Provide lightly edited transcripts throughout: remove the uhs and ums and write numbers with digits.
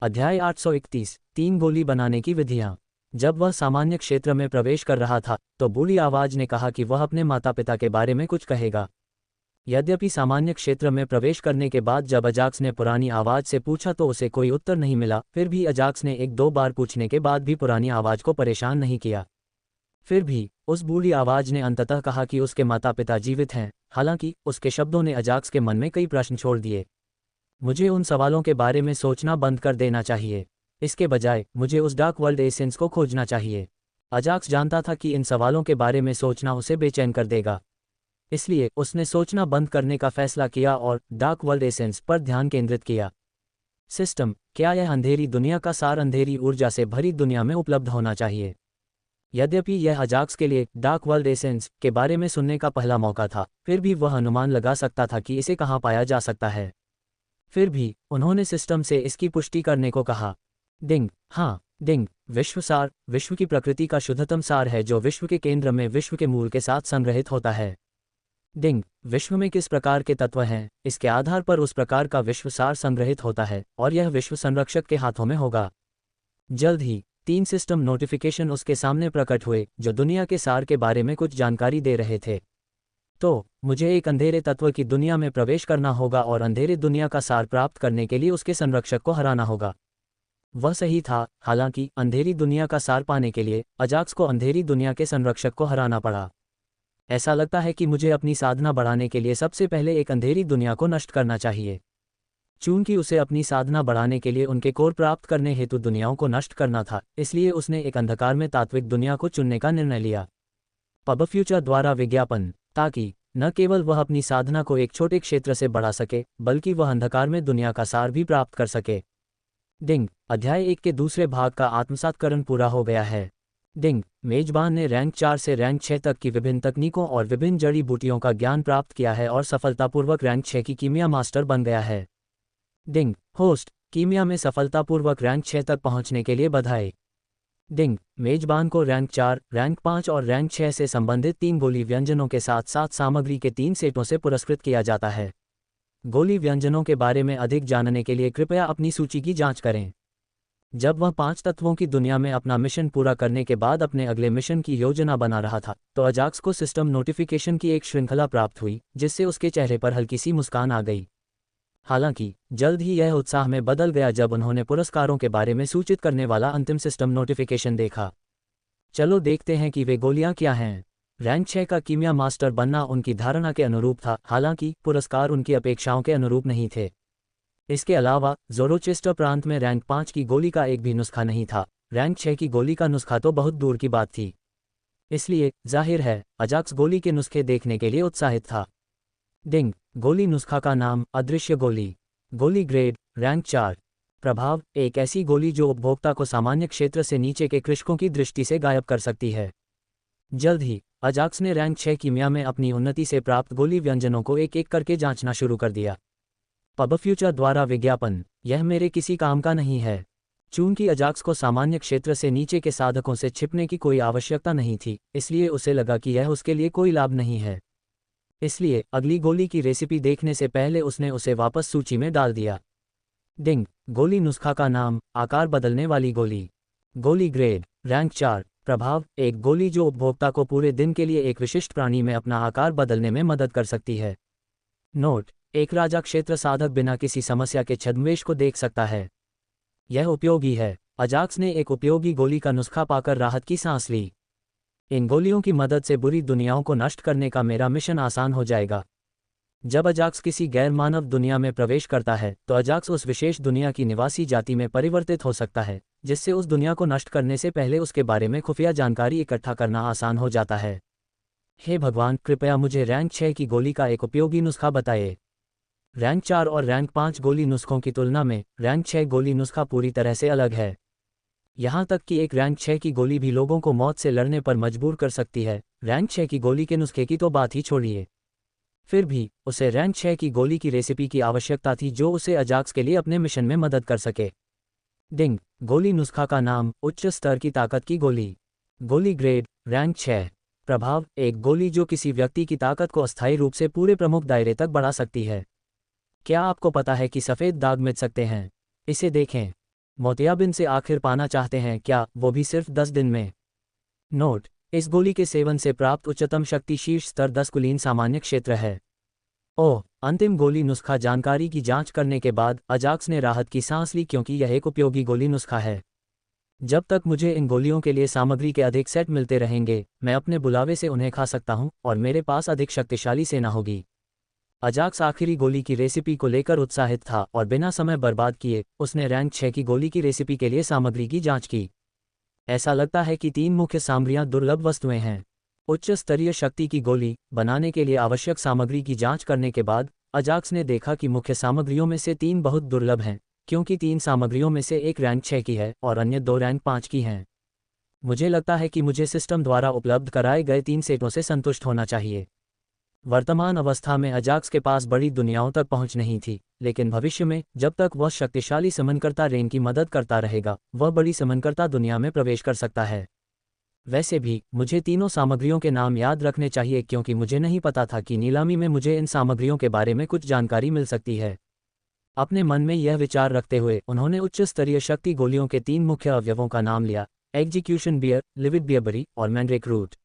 अध्याय 831 तीन गोली बनाने की विधियां। जब वह सामान्य क्षेत्र में प्रवेश कर रहा था तो बूढ़ी आवाज ने कहा कि वह अपने माता पिता के बारे में कुछ कहेगा। यद्यपि सामान्य क्षेत्र में प्रवेश करने के बाद जब अजाक्स ने पुरानी आवाज से पूछा तो उसे कोई उत्तर नहीं मिला। फिर भी अजाक्स ने एक दो बार पूछने के बाद भी पुरानी आवाज को परेशान नहीं किया। फिर भी उस बूढ़ी आवाज ने अंततः कहा कि उसके माता पिता जीवित हैं। हालांकि उसके शब्दों ने अजाक्स के मन में कई प्रश्न छोड़ दिए। मुझे उन सवालों के बारे में सोचना बंद कर देना चाहिए। इसके बजाय मुझे उस डार्क वर्ल्ड एसेंस को खोजना चाहिए। अजाक्स जानता था कि इन सवालों के बारे में सोचना उसे बेचैन कर देगा, इसलिए उसने सोचना बंद करने का फैसला किया और डार्क वर्ल्ड एसेंस पर ध्यान केंद्रित किया। सिस्टम, क्या यह अंधेरी दुनिया का सार अंधेरी ऊर्जा से भरी दुनिया में उपलब्ध होना चाहिए? यद्यपि यह अजाक्स के लिए डार्क वर्ल्ड एसेंस के बारे में सुनने का पहला मौका था, फिर भी वह अनुमान लगा सकता था कि इसे कहाँ पाया जा सकता है। फिर भी उन्होंने सिस्टम से इसकी पुष्टि करने को कहा। डिंग, हाँ, डिंग, विश्व सार विश्व की प्रकृति का शुद्धतम सार है जो विश्व के केंद्र में विश्व के मूल के साथ संग्रहित होता है। डिंग, विश्व में किस प्रकार के तत्व हैं, इसके आधार पर उस प्रकार का विश्व सार संग्रहित होता है और यह विश्व संरक्षक के हाथों में होगा। जल्द ही 3 सिस्टम नोटिफिकेशन उसके सामने प्रकट हुए जो दुनिया के सार के बारे में कुछ जानकारी दे रहे थे। तो मुझे एक अंधेरे तत्व की दुनिया में प्रवेश करना होगा और अंधेरे दुनिया का सार प्राप्त करने के लिए उसके संरक्षक को हराना होगा। वह सही था। हालांकि अंधेरी दुनिया का सार पाने के लिए अजाक्स को अंधेरी दुनिया के संरक्षक को हराना पड़ा। ऐसा लगता है कि मुझे अपनी साधना बढ़ाने के लिए सबसे पहले एक अंधेरी दुनिया को नष्ट करना चाहिए। चूंकि उसे अपनी साधना बढ़ाने के लिए उनके कोर प्राप्त करने हेतु दुनियाओं को नष्ट करना था, इसलिए उसने एक अंधकार में तात्विक दुनिया को चुनने का निर्णय लिया। पब फ्यूचर द्वारा विज्ञापन, ताकि न केवल वह अपनी साधना को एक छोटे क्षेत्र से बढ़ा सके बल्कि वह अंधकार में दुनिया का सार भी प्राप्त कर सके। डिंग, अध्याय 1 के दूसरे भाग का आत्मसातकरण पूरा हो गया है। डिंग, मेजबान ने रैंक 4 से रैंक 6 तक की विभिन्न तकनीकों और विभिन्न जड़ी बूटियों का ज्ञान प्राप्त किया है और सफलतापूर्वक रैंक 6 की कीमिया मास्टर बन गया है। डिंग, होस्ट, कीमिया में सफलतापूर्वक रैंक 6 तक पहुंचने के लिए बधाई। डिंग, मेजबान को रैंक 4, रैंक 5 और रैंक 6 से संबंधित 3 गोली व्यंजनों के साथ साथ सामग्री के 3 सेटों से पुरस्कृत किया जाता है। गोली व्यंजनों के बारे में अधिक जानने के लिए कृपया अपनी सूची की जांच करें। जब वह 5 तत्वों की दुनिया में अपना मिशन पूरा करने के बाद अपने अगले मिशन की योजना बना रहा था तो अजाक्स को सिस्टम नोटिफिकेशन की एक श्रृंखला प्राप्त हुई जिससे उसके चेहरे पर हल्की सी मुस्कान आ गई। हालांकि जल्द ही यह उत्साह में बदल गया जब उन्होंने पुरस्कारों के बारे में सूचित करने वाला अंतिम सिस्टम नोटिफिकेशन देखा। चलो देखते हैं कि वे गोलियां क्या हैं। रैंक 6 का कीमिया मास्टर बनना उनकी धारणा के अनुरूप था, हालांकि पुरस्कार उनकी अपेक्षाओं के अनुरूप नहीं थे। इसके अलावा ज़ोरोचेस्टर प्रांत में रैंक 5 की गोली का एक भी नुस्खा नहीं था। रैंक 6 की गोली का नुस्खा तो बहुत दूर की बात थी। इसलिए जाहिर है अजाक्स गोली के नुस्खे देखने के लिए उत्साहित था। डिंग, गोली नुस्खा का नाम अदृश्य गोली। गोली ग्रेड रैंक 4। प्रभाव, एक ऐसी गोली जो उपभोक्ता को सामान्य क्षेत्र से नीचे के कृषकों की दृष्टि से गायब कर सकती है। जल्द ही अजाक्स ने रैंक 6 कीमिया में अपनी उन्नति से प्राप्त गोली व्यंजनों को एक एक करके जांचना शुरू कर दिया। पब फ्यूचर द्वारा विज्ञापन, यह मेरे किसी काम का नहीं है। चूंकि अजाक्स को सामान्य क्षेत्र से नीचे के साधकों से छिपने की कोई आवश्यकता नहीं थी, इसलिए उसे लगा कि यह उसके लिए कोई लाभ नहीं है। इसलिए अगली गोली की रेसिपी देखने से पहले उसने उसे वापस सूची में डाल दिया। डिंग, गोली नुस्खा का नाम आकार बदलने वाली गोली। गोली ग्रेड रैंक 4। प्रभाव, एक गोली जो उपभोक्ता को पूरे दिन के लिए एक विशिष्ट प्राणी में अपना आकार बदलने में मदद कर सकती है। नोट, एक राजा क्षेत्र साधक बिना किसी समस्या के छद्मवेश को देख सकता है। यह उपयोगी है। अजाक्स ने एक उपयोगी गोली का नुस्खा पाकर राहत की सांस ली। इन गोलियों की मदद से बुरी दुनियाओं को नष्ट करने का मेरा मिशन आसान हो जाएगा। जब अजाक्स किसी गैर मानव दुनिया में प्रवेश करता है तो अजाक्स उस विशेष दुनिया की निवासी जाति में परिवर्तित हो सकता है, जिससे उस दुनिया को नष्ट करने से पहले उसके बारे में खुफिया जानकारी इकट्ठा करना आसान हो जाता है। हे भगवान, कृपया मुझे रैंक 6 की गोली का एक उपयोगी नुस्खा बताएं। रैंक 4 और रैंक 5 गोली नुस्खों की तुलना में रैंक 6 गोली नुस्खा पूरी तरह से अलग है। यहाँ तक कि एक रैंक 6 की गोली भी लोगों को मौत से लड़ने पर मजबूर कर सकती है। रैंक 6 की गोली के नुस्खे की तो बात ही छोड़िए। फिर भी उसे रैंक 6 की गोली की रेसिपी की आवश्यकता थी जो उसे अजाक्स के लिए अपने मिशन में मदद कर सके। डिंग, गोली नुस्खा का नाम उच्च स्तर की ताकत की गोली। गोली ग्रेड रैंक 6। प्रभाव, एक गोली जो किसी व्यक्ति की ताकत को अस्थायी रूप से पूरे प्रमुख दायरे तक बढ़ा सकती है। क्या आपको पता है कि सफ़ेद दाग मिट सकते हैं? इसे देखें। मोतियाबिंद से आखिर पाना चाहते हैं क्या, वो भी सिर्फ 10 दिन में। नोट: इस गोली के सेवन से प्राप्त उच्चतम शक्ति शीर्ष स्तर 10 कुलीन सामान्य क्षेत्र है। ओह, अंतिम गोली नुस्खा जानकारी की जांच करने के बाद अजाक्स ने राहत की सांस ली क्योंकि यह एक उपयोगी गोली नुस्खा है। जब तक मुझे इन गोलियों के लिए सामग्री के अधिक सेट मिलते रहेंगे, मैं अपने बुलावे से उन्हें खा सकता हूं और मेरे पास अधिक शक्तिशाली सेना होगी। अजाक्स आखिरी गोली की रेसिपी को लेकर उत्साहित था और बिना समय बर्बाद किए उसने रैंक 6 की गोली की रेसिपी के लिए सामग्री की जांच की। ऐसा लगता है कि 3 मुख्य सामग्रियां दुर्लभ वस्तुएं हैं। उच्च स्तरीय शक्ति की गोली बनाने के लिए आवश्यक सामग्री की जांच करने के बाद अजाक्स ने देखा कि मुख्य सामग्रियों में से 3 बहुत दुर्लभ हैं, क्योंकि 3 सामग्रियों में से एक रैंक 6 की है और अन्य 2 रैंक 5 की हैं। मुझे लगता है कि मुझे सिस्टम द्वारा उपलब्ध कराए गए 3 सेटों से संतुष्ट होना चाहिए। वर्तमान अवस्था में अजाक्स के पास बड़ी दुनियाओं तक पहुंच नहीं थी, लेकिन भविष्य में जब तक वह शक्तिशाली समनकर्ता रेन की मदद करता रहेगा, वह बड़ी समनकर्ता दुनिया में प्रवेश कर सकता है। वैसे भी मुझे तीनों सामग्रियों के नाम याद रखने चाहिए क्योंकि मुझे नहीं पता था कि नीलामी में मुझे इन सामग्रियों के बारे में कुछ जानकारी मिल सकती है। अपने मन में यह विचार रखते हुए उन्होंने उच्च स्तरीय शक्ति गोलियों के 3 मुख्य अवयवों का नाम लिया: एग्जीक्यूशन बियर, लिविड बियरबरी और मैंड्रेक रूट।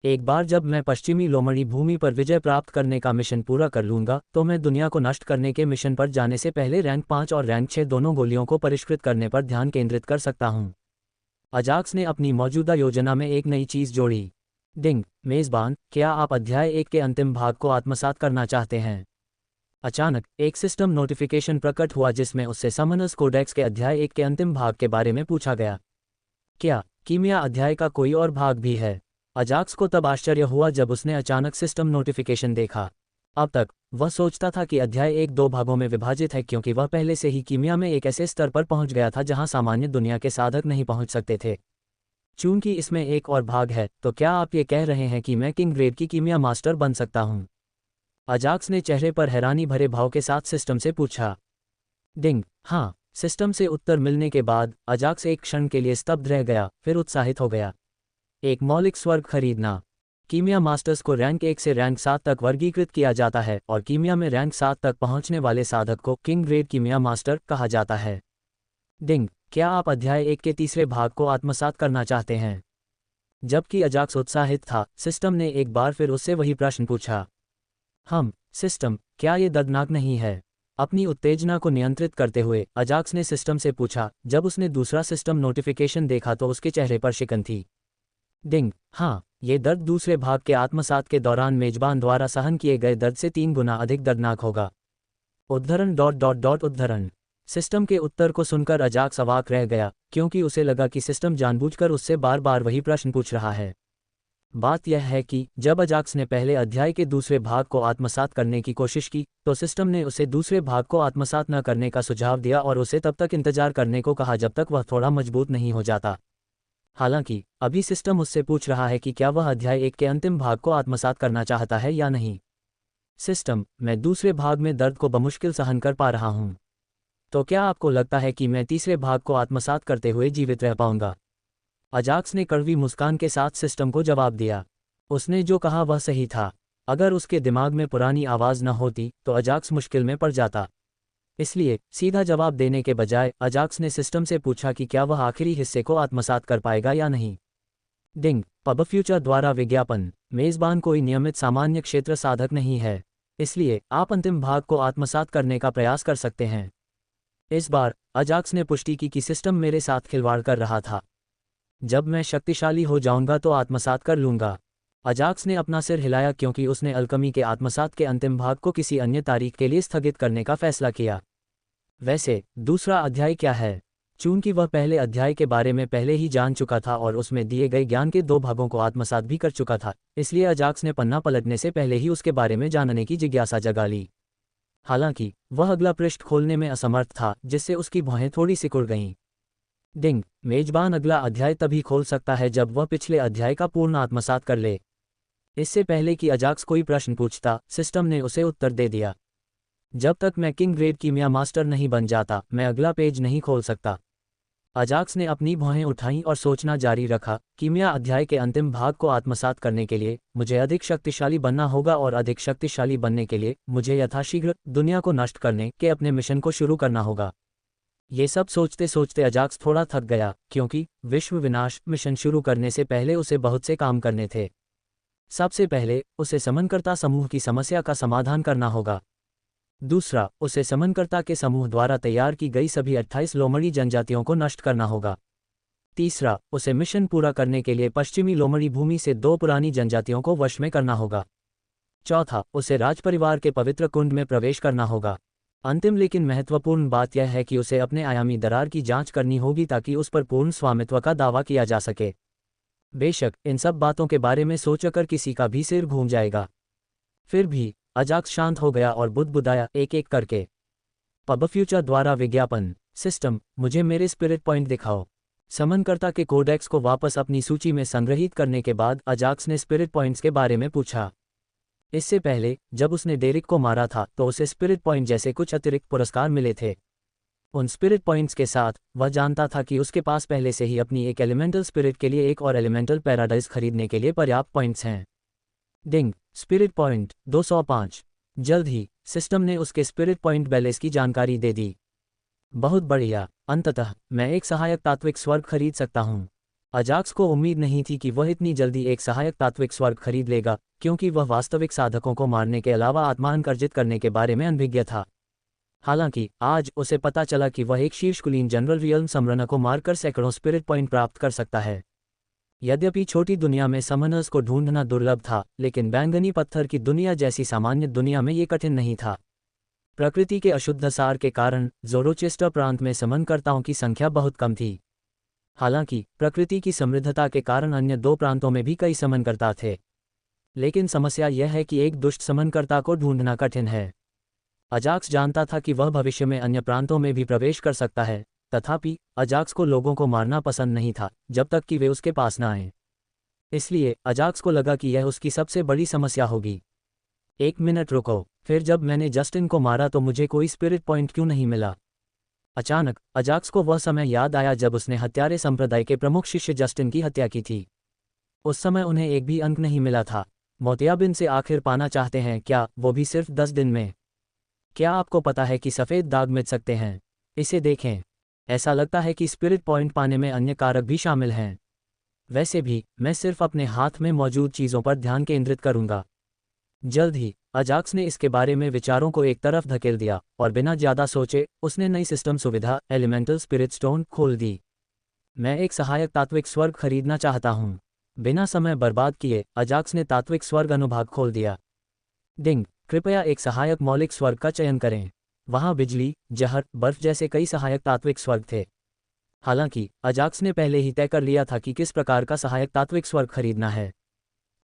एक बार जब मैं पश्चिमी लोमड़ी भूमि पर विजय प्राप्त करने का मिशन पूरा कर लूंगा, तो मैं दुनिया को नष्ट करने के मिशन पर जाने से पहले रैंक 5 और रैंक 6 दोनों गोलियों को परिष्कृत करने पर ध्यान केंद्रित कर सकता हूं। अजाक्स ने अपनी मौजूदा योजना में एक नई चीज जोड़ी। डिंग, मेजबान, क्या आप अध्याय 1 के अंतिम भाग को आत्मसात करना चाहते हैं? अचानक एक सिस्टम नोटिफिकेशन प्रकट हुआ जिसमें उससे समनर्स कोडेक्स के अध्याय 1 के अंतिम भाग के बारे में पूछा गया। क्या कीमिया अध्याय का कोई और भाग भी है? अजाक्स को तब आश्चर्य हुआ जब उसने अचानक सिस्टम नोटिफिकेशन देखा। अब तक वह सोचता था कि अध्याय 1 2 भागों में विभाजित है क्योंकि वह पहले से ही कीमिया में एक ऐसे स्तर पर पहुंच गया था जहां सामान्य दुनिया के साधक नहीं पहुंच सकते थे। चूंकि इसमें एक और भाग है, तो क्या आप ये कह रहे हैं कि मैं किंग ग्रेड की कीमिया मास्टर बन सकता हूं? अजाक्स ने चेहरे पर हैरानी भरे भाव के साथ सिस्टम से पूछा। डिंग, हाँ। सिस्टम से उत्तर मिलने के बाद अजाक्स एक क्षण के लिए स्तब्ध रह गया, फिर उत्साहित हो गया। एक मौलिक स्वर्ग खरीदना। कीमिया मास्टर्स को रैंक 1 से रैंक 7 तक वर्गीकृत किया जाता है और कीमिया में रैंक 7 तक पहुंचने वाले साधक को किंग ग्रेड कीमिया मास्टर कहा जाता है। डिंग, क्या आप अध्याय 1 के तीसरे भाग को आत्मसात करना चाहते हैं? जबकि अजाक्स उत्साहित था, सिस्टम ने एक बार फिर उससे वही प्रश्न पूछा। सिस्टम, क्या ये दर्दनाक नहीं है? अपनी उत्तेजना को नियंत्रित करते हुए अजाक्स ने सिस्टम से पूछा। जब उसने दूसरा सिस्टम नोटिफिकेशन देखा तो उसके चेहरे पर शिकन थी। डिंग, हाँ, ये दर्द दूसरे भाग के आत्मसात के दौरान मेजबान द्वारा सहन किए गए दर्द से 3 गुना अधिक दर्दनाक होगा। उद्धरण। सिस्टम के उत्तर को सुनकर अजाक्स अवाक रह गया, क्योंकि उसे लगा कि सिस्टम जानबूझकर उससे बार बार वही प्रश्न पूछ रहा है। बात यह है कि जब अजाक्स ने पहले अध्याय के दूसरे भाग को आत्मसात करने की कोशिश की, तो सिस्टम ने उसे दूसरे भाग को आत्मसात न करने का सुझाव दिया और उसे तब तक इंतजार करने को कहा जब तक वह थोड़ा मजबूत नहीं हो जाता। हालांकि अभी सिस्टम उससे पूछ रहा है कि क्या वह अध्याय 1 के अंतिम भाग को आत्मसात करना चाहता है या नहीं। सिस्टम, मैं दूसरे भाग में दर्द को बमुश्किल सहन कर पा रहा हूं। तो क्या आपको लगता है कि मैं तीसरे भाग को आत्मसात करते हुए जीवित रह पाऊंगा? अजाक्स ने कड़वी मुस्कान के साथ सिस्टम को जवाब दिया। उसने जो कहा वह सही था। अगर उसके दिमाग में पुरानी आवाज़ न होती तो अजाक्स मुश्किल में पड़ जाता। इसलिए सीधा जवाब देने के बजाय अजाक्स ने सिस्टम से पूछा कि क्या वह आखिरी हिस्से को आत्मसात कर पाएगा या नहीं। डिंग, पब फ्यूचर द्वारा विज्ञापन। मेज़बान कोई नियमित सामान्य क्षेत्र साधक नहीं है, इसलिए आप अंतिम भाग को आत्मसात करने का प्रयास कर सकते हैं। इस बार अजाक्स ने पुष्टि की कि सिस्टम मेरे साथ खिलवाड़ कर रहा था। जब मैं शक्तिशाली हो जाऊंगा तो आत्मसात कर लूंगा। अजाक्स ने अपना सिर हिलाया क्योंकि उसने अल्कमी के आत्मसात के अंतिम भाग को किसी अन्य तारीख के लिए स्थगित करने का फैसला किया। वैसे दूसरा अध्याय क्या है? चूंकि वह पहले अध्याय के बारे में पहले ही जान चुका था और उसमें दिए गए ज्ञान के 2 भागों को आत्मसात भी कर चुका था, इसलिए अजाक्स ने पन्ना पलटने से पहले ही उसके बारे में जानने की जिज्ञासा जगा ली। हालांकि वह अगला पृष्ठ खोलने में असमर्थ था, जिससे उसकी भौहें थोड़ी सिकुड़ गईं। डिंग, मेजबान अगला अध्याय तभी खोल सकता है जब वह पिछले अध्याय का पूर्ण आत्मसात कर ले। इससे पहले कि अजाक्स कोई प्रश्न पूछता, सिस्टम ने उसे उत्तर दे दिया। जब तक मैं किंग ग्रेड कीमिया मास्टर नहीं बन जाता, मैं अगला पेज नहीं खोल सकता। अजाक्स ने अपनी भौहें उठाईं और सोचना जारी रखा। कीमिया अध्याय के अंतिम भाग को आत्मसात करने के लिए मुझे अधिक शक्तिशाली बनना होगा और अधिक शक्तिशाली बनने के लिए मुझे यथाशीघ्र दुनिया को नष्ट करने के अपने मिशन को शुरू करना होगा। ये सब सोचते सोचते अजाक्स थोड़ा थक गया, क्योंकि विश्व विनाश मिशन शुरू करने से पहले उसे बहुत से काम करने थे। सबसे पहले उसे समनकर्ता समूह की समस्या का समाधान करना होगा। दूसरा, उसे समनकर्ता के समूह द्वारा तैयार की गई सभी 28 लोमड़ी जनजातियों को नष्ट करना होगा। तीसरा, उसे मिशन पूरा करने के लिए पश्चिमी लोमड़ी भूमि से 2 पुरानी जनजातियों को वश में करना होगा। चौथा, उसे राजपरिवार के पवित्र कुंड में प्रवेश करना होगा। अंतिम लेकिन महत्वपूर्ण बात यह है कि उसे अपने आयामी दरार की जांच करनी होगी ताकि उस पर पूर्ण स्वामित्व का दावा किया जा सके। बेशक इन सब बातों के बारे में सोचकर किसी का भी सिर घूम जाएगा। फिर भी अजाक्स शांत हो गया और बुदबुदाया एक एक करके। पब फ्यूचर द्वारा विज्ञापन सिस्टम, मुझे मेरे स्पिरिट पॉइंट दिखाओ। समनकर्ता के कोडेक्स को वापस अपनी सूची में संग्रहित करने के बाद अजाक्स ने स्पिरिट पॉइंट्स के बारे में पूछा। इससे पहले जब उसने डेरिक को मारा था तो उसे स्पिरिट पॉइंट जैसे कुछ अतिरिक्त पुरस्कार मिले थे। उन स्पिरिट पॉइंट्स के साथ वह जानता था कि उसके पास पहले से ही अपनी एक एलिमेंटल स्पिरिट के लिए एक और एलिमेंटल पैराडाइज खरीदने के लिए पर्याप्त पॉइंट्स हैं। डिंग, स्पिरिट पॉइंट 205। जल्द ही सिस्टम ने उसके स्पिरिट पॉइंट बैलेंस की जानकारी दे दी। बहुत बढ़िया, अंततः मैं एक सहायक तात्विक स्वर्ग खरीद सकता हूँ। अजाक्स को उम्मीद नहीं थी कि वह इतनी जल्दी एक सहायक तात्विक स्वर्ग खरीद लेगा, क्योंकि वह वास्तविक साधकों को मारने के अलावा आत्मान अर्जित करने के बारे में अनभिज्ञ था। हालांकि आज उसे पता चला कि वह एक शीर्षकुलीन जनरल रियल्म समरना को मारकर सैकड़ों स्पिरिट पॉइंट प्राप्त कर सकता है। यद्यपि छोटी दुनिया में समनर्स को ढूंढना दुर्लभ था, लेकिन बैंगनी पत्थर की दुनिया जैसी सामान्य दुनिया में ये कठिन नहीं था। प्रकृति के अशुद्ध सार के कारण ज़ोरोचेस्टर प्रांत में समनकर्ताओं की संख्या बहुत कम थी। हालांकि प्रकृति की समृद्धता के कारण अन्य 2 प्रांतों में भी कई समनकर्ता थे। लेकिन समस्या यह है कि एक दुष्ट समनकर्ता को ढूंढना कठिन है। अजाक्स जानता था कि वह भविष्य में अन्य प्रांतों में भी प्रवेश कर सकता है, तथापि अजाक्स को लोगों को मारना पसंद नहीं था जब तक कि वे उसके पास न आएं। इसलिए अजाक्स को लगा कि यह उसकी सबसे बड़ी समस्या होगी। 1 मिनट रुको, फिर जब मैंने जस्टिन को मारा तो मुझे कोई स्पिरिट पॉइंट क्यों नहीं मिला? अचानक अजाक्स को वह समय याद आया जब उसने हत्यारे संप्रदाय के प्रमुख शिष्य जस्टिन की हत्या की थी। उस समय उन्हें एक भी अंक नहीं मिला था। मोतियाबिन से आखिर पाना चाहते हैं क्या, वो भी सिर्फ 10 दिन में? क्या आपको पता है कि सफ़ेद दाग मिट सकते हैं? इसे देखें। ऐसा लगता है कि स्पिरिट पॉइंट पाने में अन्य कारक भी शामिल हैं। वैसे भी मैं सिर्फ अपने हाथ में मौजूद चीज़ों पर ध्यान केंद्रित करूंगा। जल्द ही अजाक्स ने इसके बारे में विचारों को एक तरफ धकेल दिया और बिना ज़्यादा सोचे उसने नई सिस्टम सुविधा एलिमेंटल स्पिरिट स्टोन खोल दी। मैं एक सहायक तात्विक स्वर्ग खरीदना चाहता हूँ। बिना समय बर्बाद किए अजाक्स ने तात्विक स्वर्ग अनुभाग खोल दिया। डिंग, कृपया एक सहायक मौलिक स्वर्ग का चयन करें। वहाँ बिजली, जहर, बर्फ जैसे कई सहायक तात्विक स्वर्ग थे। हालांकि अजाक्स ने पहले ही तय कर लिया था कि किस प्रकार का सहायक तात्विक स्वर्ग खरीदना है।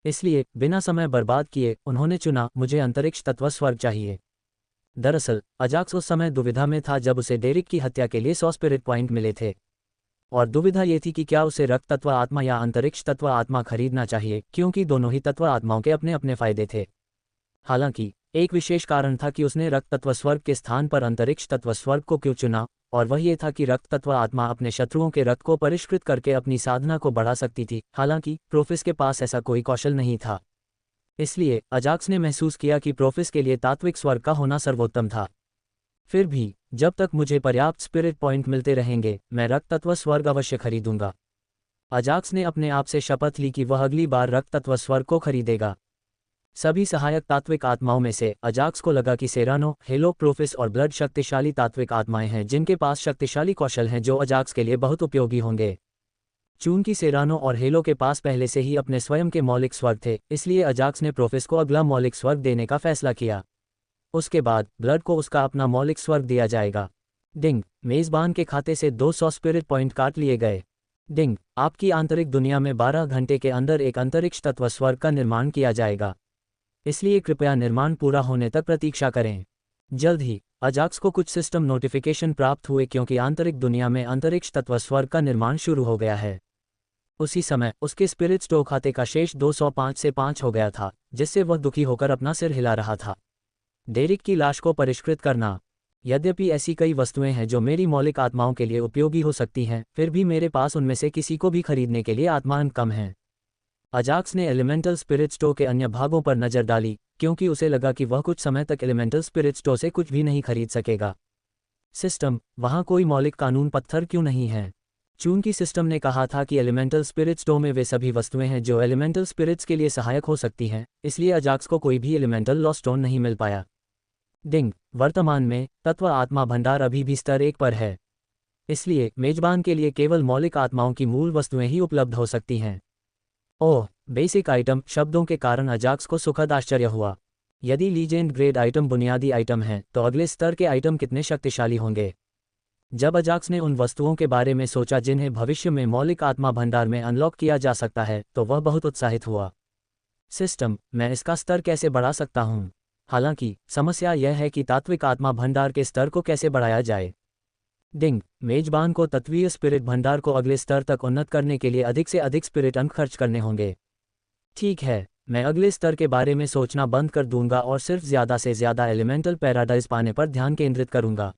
इसलिए बिना समय बर्बाद किए उन्होंने चुना, मुझे अंतरिक्ष तत्व स्वर्ग चाहिए। दरअसल अजाक्स उस समय दुविधा में था जब उसे डेरिक की हत्या के लिए 100 स्पिरिट पॉइंट मिले थे, और दुविधा ये थी कि क्या उसे रक्त तत्व आत्मा या अंतरिक्ष तत्व आत्मा खरीदना चाहिए, क्योंकि दोनों ही तत्व आत्माओं के अपने अपने फायदे थे। हालांकि एक विशेष कारण था कि उसने रक्त तत्व स्वर्ग के स्थान पर अंतरिक्ष तत्व स्वर्ग को क्यों चुना, और वह ये था कि रक्त तत्व आत्मा अपने शत्रुओं के रक्त को परिष्कृत करके अपनी साधना को बढ़ा सकती थी। हालांकि प्रोफिस के पास ऐसा कोई कौशल नहीं था। इसलिए अजाक्स ने महसूस किया कि प्रोफिस के लिए तात्विक स्वर्ग का होना सर्वोत्तम था। फिर भी जब तक मुझे पर्याप्त स्पिरिट पॉइंट मिलते रहेंगे, मैं रक्त तत्व स्वर्ग अवश्य खरीदूंगा। अजाक्स ने अपने आप से शपथ ली कि वह अगली बार रक्त तत्व स्वर्ग को खरीदेगा। सभी सहायक तात्विक आत्माओं में से अजाक्स को लगा कि सेरानो, हेलो, प्रोफिस और ब्लड शक्तिशाली तात्विक आत्माएं हैं जिनके पास शक्तिशाली कौशल हैं जो अजाक्स के लिए बहुत उपयोगी होंगे। चूंकि सेरानो और हेलो के पास पहले से ही अपने स्वयं के मौलिक स्वर्ग थे, इसलिए अजाक्स ने प्रोफिस को अगला मौलिक स्वर्ग देने का फैसला किया। उसके बाद ब्लड को उसका अपना मौलिक स्वर्ग दिया जाएगा। डिंग, मेज़बान के खाते से 200 स्पिरिट पॉइंट काट लिए गए। डिंग, आपकी आंतरिक दुनिया में 12 घंटे के अंदर एक अंतरिक्ष तत्व स्वर्ग का निर्माण किया जाएगा, इसलिए कृपया निर्माण पूरा होने तक प्रतीक्षा करें। जल्द ही अजाक्स को कुछ सिस्टम नोटिफिकेशन प्राप्त हुए क्योंकि आंतरिक दुनिया में अंतरिक्ष तत्व स्वर्ग का निर्माण शुरू हो गया है। उसी समय उसके स्पिरिट स्टोर खाते का शेष 205 से 5 हो गया था, जिससे वह दुखी होकर अपना सिर हिला रहा था। डेरिक की लाश को परिष्कृत करना। यद्यपि ऐसी कई वस्तुएं हैं जो मेरी मौलिक आत्माओं के लिए उपयोगी हो सकती हैं, फिर भी मेरे पास उनमें से किसी को भी खरीदने के लिए आत्मान कम हैं। अजाक्स ने एलिमेंटल स्पिरिट स्टोर के अन्य भागों पर नज़र डाली, क्योंकि उसे लगा कि वह कुछ समय तक एलिमेंटल स्पिरिट स्टोर से कुछ भी नहीं खरीद सकेगा। सिस्टम, वहाँ कोई मौलिक कानून पत्थर क्यों नहीं है? चूंकि सिस्टम ने कहा था कि एलिमेंटल स्पिरिट स्टोन में वे सभी वस्तुएं हैं जो एलिमेंटल स्पिरिट्स के लिए सहायक हो सकती हैं, इसलिए अजाक्स को कोई भी एलिमेंटल लॉ स्टोन नहीं मिल पाया। डिंग, वर्तमान में तत्व आत्मा भंडार अभी भी स्तर 1 पर है, इसलिए मेजबान के लिए केवल मौलिक आत्माओं की मूल वस्तुएं ही उपलब्ध हो सकती हैं। ओह, बेसिक आइटम शब्दों के कारण अजाक्स को सुखद आश्चर्य हुआ। यदि लीजेंड ग्रेड आइटम बुनियादी आइटम हैं, तो अगले स्तर के आइटम कितने शक्तिशाली होंगे? जब अजाक्स ने उन वस्तुओं के बारे में सोचा जिन्हें भविष्य में मौलिक आत्मा भंडार में अनलॉक किया जा सकता है, तो वह बहुत उत्साहित हुआ। सिस्टम, मैं इसका स्तर कैसे बढ़ा सकता हूँ? हालांकि समस्या यह है कि तात्विक आत्मा भंडार के स्तर को कैसे बढ़ाया जाए। डिंग, मेजबान को तत्वीय स्पिरिट भंडार को अगले स्तर तक उन्नत करने के लिए अधिक से अधिक स्पिरिट अंक खर्च करने होंगे। ठीक है, मैं अगले स्तर के बारे में सोचना बंद कर दूंगा और सिर्फ ज़्यादा से ज़्यादा एलिमेंटल पैराडाइज पाने पर ध्यान केंद्रित करूंगा।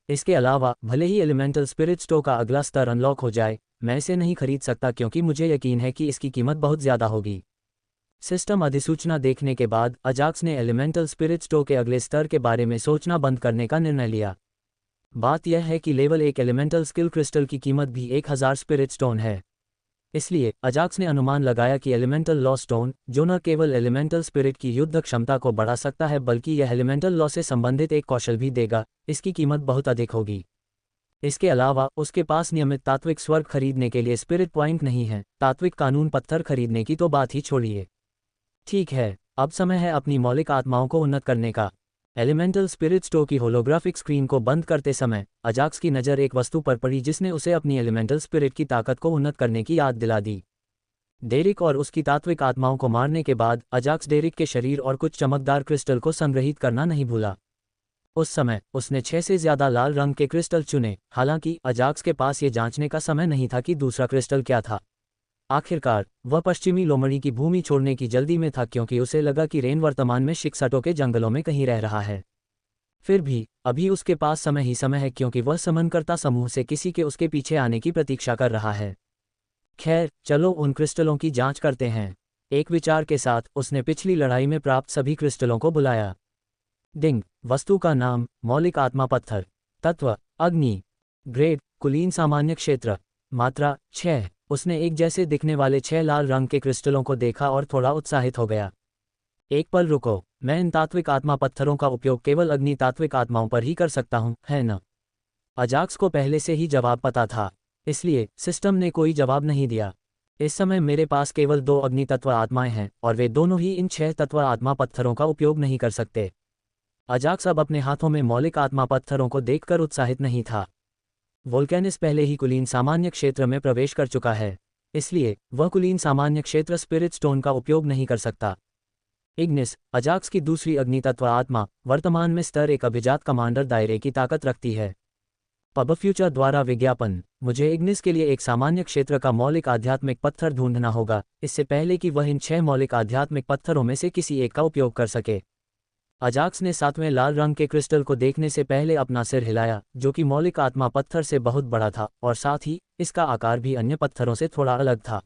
इसके अलावा भले ही एलिमेंटल स्पिरिट स्टोर का अगला स्तर अनलॉक हो जाए, मैं इसे नहीं खरीद सकता क्योंकि मुझे यकीन है कि इसकी कीमत बहुत ज़्यादा होगी। सिस्टम अधिसूचना देखने के बाद अजाक्स ने एलिमेंटल स्पिरिट स्टोर के अगले स्तर के बारे में सोचना बंद करने का निर्णय लिया। बात यह है कि लेवल 1 एलिमेंटल स्किल क्रिस्टल की कीमत भी 1000 स्पिरिट स्टोन है। इसलिए अजाक्स ने अनुमान लगाया कि एलिमेंटल लॉ स्टोन, जो न केवल एलिमेंटल स्पिरिट की युद्ध क्षमता को बढ़ा सकता है बल्कि यह एलिमेंटल लॉ से संबंधित एक कौशल भी देगा, इसकी कीमत बहुत अधिक होगी। इसके अलावा उसके पास नियमित तात्विक स्वर्ग खरीदने के लिए स्पिरिट पॉइंट नहीं है, तात्विक कानून पत्थर खरीदने की तो बात ही छोड़िए। ठीक है, अब समय है अपनी मौलिक आत्माओं को उन्नत करने का। एलिमेंटल स्पिरिट स्टोर की होलोग्राफिक स्क्रीन को बंद करते समय अजाक्स की नज़र एक वस्तु पर पड़ी जिसने उसे अपनी एलिमेंटल स्पिरिट की ताकत को उन्नत करने की याद दिला दी। डेरिक और उसकी तात्विक आत्माओं को मारने के बाद अजाक्स डेरिक के शरीर और कुछ चमकदार क्रिस्टल को संग्रहित करना नहीं भूला। उस समय उसने 6 से ज़्यादा लाल रंग के क्रिस्टल चुने, हालांकि अजाक्स के पास ये जांचने का समय नहीं था कि दूसरा क्रिस्टल क्या था। आखिरकार वह पश्चिमी लोमड़ी की भूमि छोड़ने की जल्दी में था क्योंकि उसे लगा कि रेन वर्तमान में शिक्सटो के जंगलों में कहीं रह रहा है। फिर भी अभी उसके पास समय ही समय है क्योंकि वह समनकर्ता समूह से किसी के उसके पीछे आने की प्रतीक्षा कर रहा है। खैर, चलो उन क्रिस्टलों की जांच करते हैं। एक विचार के साथ उसने पिछली लड़ाई में प्राप्त सभी क्रिस्टलों को बुलाया। डिंग, वस्तु का नाम मौलिक आत्मा पत्थर, तत्व अग्नि, ग्रेड कुलीन सामान्य क्षेत्र, मात्रा 6। उसने एक जैसे दिखने वाले 6 लाल रंग के क्रिस्टलों को देखा और थोड़ा उत्साहित हो गया। एक पल रुको, मैं इन तात्विक आत्मा पत्थरों का उपयोग केवल अग्नि तात्विक आत्माओं पर ही कर सकता हूँ, है न? अजाक्स को पहले से ही जवाब पता था, इसलिए सिस्टम ने कोई जवाब नहीं दिया। इस समय मेरे पास केवल 2 अग्नि तत्व आत्माएं हैं और वे दोनों ही इन 6 तत्व आत्मा पत्थरों का उपयोग नहीं कर सकते। अजाक्स अब अपने हाथों में मौलिक आत्मा पत्थरों को देखकर उत्साहित नहीं था। वोल्केनिस पहले ही कुलीन सामान्य क्षेत्र में प्रवेश कर चुका है, इसलिए वह कुलीन सामान्य क्षेत्र स्पिरिट स्टोन का उपयोग नहीं कर सकता। इग्निस, अजाक्स की दूसरी अग्नि तत्व आत्मा, वर्तमान में स्तर 1 अभिजात कमांडर दायरे की ताकत रखती है। पब फ्यूचर द्वारा विज्ञापन, मुझे इग्निस के लिए एक सामान्य क्षेत्र का मौलिक आध्यात्मिक पत्थर ढूंढना होगा, इससे पहले कि वह इन 6 मौलिक आध्यात्मिक पत्थरों में से किसी एक का उपयोग कर सके। अजाक्स ने 7वें लाल रंग के क्रिस्टल को देखने से पहले अपना सिर हिलाया, जो कि मौलिक आत्मा पत्थर से बहुत बड़ा था और साथ ही इसका आकार भी अन्य पत्थरों से थोड़ा अलग था।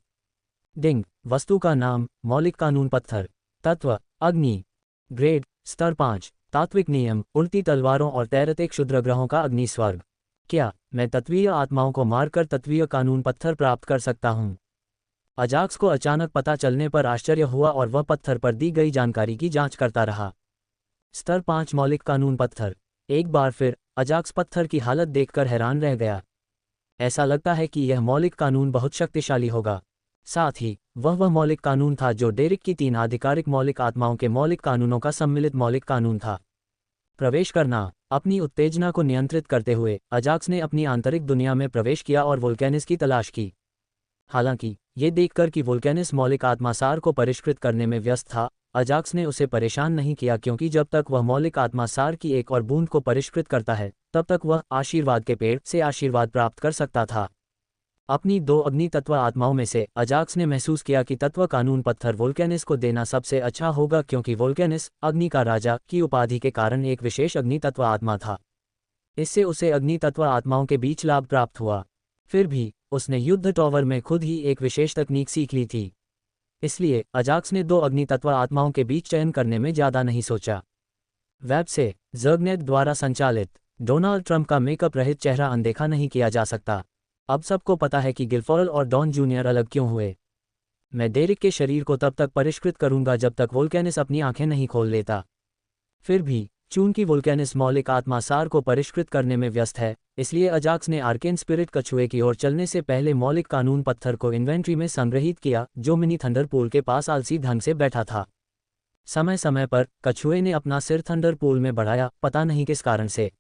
डिंग, वस्तु का नाम मौलिक कानून पत्थर, तत्व अग्नि, ग्रेड स्तर 5, तात्विक नियम उल्टी तलवारों और तैरते क्षुद्रग्रहों का अग्नि स्वर्ग। क्या मैं तत्वीय आत्माओं को मारकर तत्वीय कानून पत्थर प्राप्त कर सकता हूँ? अजाक्स को अचानक पता चलने पर आश्चर्य हुआ और वह पत्थर पर दी गई जानकारी की जांच करता रहा। स्तर 5 मौलिक कानून पत्थर। एक बार फिर अजाक्स पत्थर की हालत देखकर हैरान रह गया। ऐसा लगता है कि यह मौलिक कानून बहुत शक्तिशाली होगा। साथ ही वह मौलिक कानून था जो डेरिक की 3 आधिकारिक मौलिक आत्माओं के मौलिक कानूनों का सम्मिलित मौलिक कानून था। प्रवेश करना। अपनी उत्तेजना को नियंत्रित करते हुए अजाक्स ने अपनी आंतरिक दुनिया में प्रवेश किया और वोल्केनिस की तलाश की। हालांकि ये देखकर कि वोल्केनिस मौलिक आत्मासार को परिष्कृत करने में व्यस्त था, अजाक्स ने उसे परेशान नहीं किया क्योंकि जब तक वह मौलिक आत्मासार की एक और बूंद को परिष्कृत करता है, तब तक वह आशीर्वाद के पेड़ से आशीर्वाद प्राप्त कर सकता था। अपनी 2 अग्नि तत्व आत्माओं में से अजाक्स ने महसूस किया कि तत्व कानून पत्थर वोल्केनिस को देना सबसे अच्छा होगा क्योंकि वोल्केनिस अग्नि का राजा की उपाधि के कारण एक विशेष अग्नि तत्व आत्मा था। इससे उसे अग्नि तत्व आत्माओं के बीच लाभ प्राप्त हुआ। फिर भी उसने युद्ध टॉवर में खुद ही एक विशेष तकनीक सीख ली थी, इसलिए अजाक्स ने 2 अग्नि तत्व आत्माओं के बीच चयन करने में ज़्यादा नहीं सोचा। वेब से जर्गनेट द्वारा संचालित डोनाल्ड ट्रंप का मेकअप रहित चेहरा अनदेखा नहीं किया जा सकता। अब सबको पता है कि गिलफॉरेल और डॉन जूनियर अलग क्यों हुए। मैं डेरिक के शरीर को तब तक परिष्कृत करूंगा जब तक वोल्केनिस अपनी आंखें नहीं खोल लेता। फिर भी चूंकि वोल्केनिस मौलिक आत्मा सार को परिष्कृत करने में व्यस्त है, इसलिए अजाक्स ने आर्केन स्पिरिट कछुए की ओर चलने से पहले मौलिक कानून पत्थर को इन्वेंट्री में संग्रहित किया, जो मिनी थंडरपूल के पास आलसी ढंग से बैठा था। समय समय पर कछुए ने अपना सिर थंडरपूल में बढ़ाया, पता नहीं किस कारण से।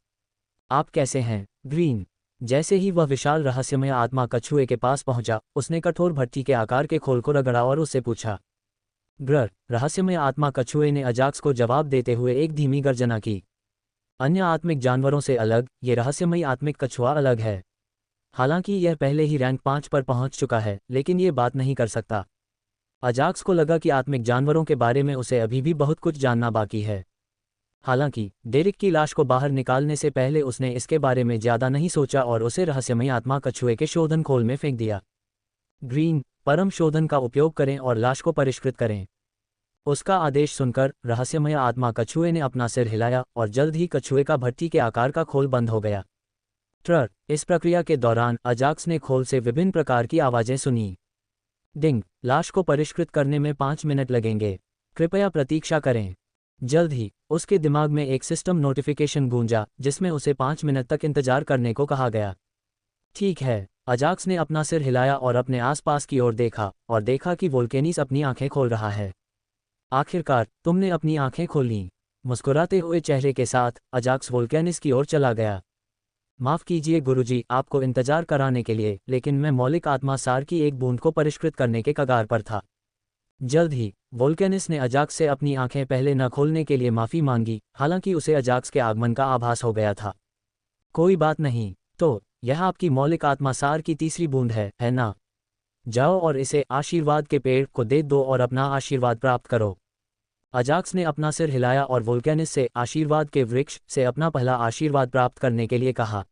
आप कैसे हैं, ग्रीन? जैसे ही वह विशाल रहस्यमय आत्मा कछुए के पास पहुंचा, उसने कठोर भट्टी के आकार के खोल को रगड़ा और उससे पूछा। ग्रर, रहस्यमय आत्मा कछुए ने अजाक्स को जवाब देते हुए एक धीमी गर्जना की। अन्य आत्मिक जानवरों से अलग, ये रहस्यमय आत्मिक कछुआ अलग है। हालांकि यह पहले ही रैंक 5 पर पहुंच चुका है, लेकिन ये बात नहीं कर सकता। अजाक्स को लगा कि आत्मिक जानवरों के बारे में उसे अभी भी बहुत कुछ जानना बाकी है। हालांकि डेरिक की लाश को बाहर निकालने से पहले उसने इसके बारे में ज्यादा नहीं सोचा और उसे रहस्यमय आत्मा कछुए के शोधन खोल में फेंक दिया। ग्रीन, परम शोधन का उपयोग करें और लाश को परिष्कृत करें। उसका आदेश सुनकर रहस्यमय आत्मा कछुए ने अपना सिर हिलाया और जल्द ही कछुए का भट्टी के आकार का खोल बंद हो गया। ट्रर, इस प्रक्रिया के दौरान अजाक्स ने खोल से विभिन्न प्रकार की आवाजें सुनी। डिंग, लाश को परिष्कृत करने में 5 मिनट लगेंगे, कृपया प्रतीक्षा करें। जल्द ही उसके दिमाग में एक सिस्टम नोटिफिकेशन गूंजा, जिसमें उसे 5 मिनट तक इंतजार करने को कहा गया। ठीक है, अजाक्स ने अपना सिर हिलाया और अपने आसपास की ओर देखा और देखा कि वोल्केनिस अपनी आंखें खोल रहा है। आखिरकार तुमने अपनी आंखें खोलीं। मुस्कुराते हुए चेहरे के साथ अजाक्स वोल्केनिस की ओर चला गया। माफ कीजिए गुरुजी, आपको इंतजार कराने के लिए, लेकिन मैं मौलिक आत्मा सार की एक बूंद को परिष्कृत करने के कगार पर था। जल्द ही वोल्केनिस ने अजाक्स से अपनी आंखें पहले न खोलने के लिए माफी मांगी, हालांकि उसे अजाक्स के आगमन का आभास हो गया था। कोई बात नहीं, तो यह आपकी मौलिक आत्मा सार की तीसरी बूंद है ना? जाओ और इसे आशीर्वाद के पेड़ को दे दो और अपना आशीर्वाद प्राप्त करो। अजाक्स ने अपना सिर हिलाया और वोल्केनिस से आशीर्वाद के वृक्ष से अपना पहला आशीर्वाद प्राप्त करने के लिए कहा।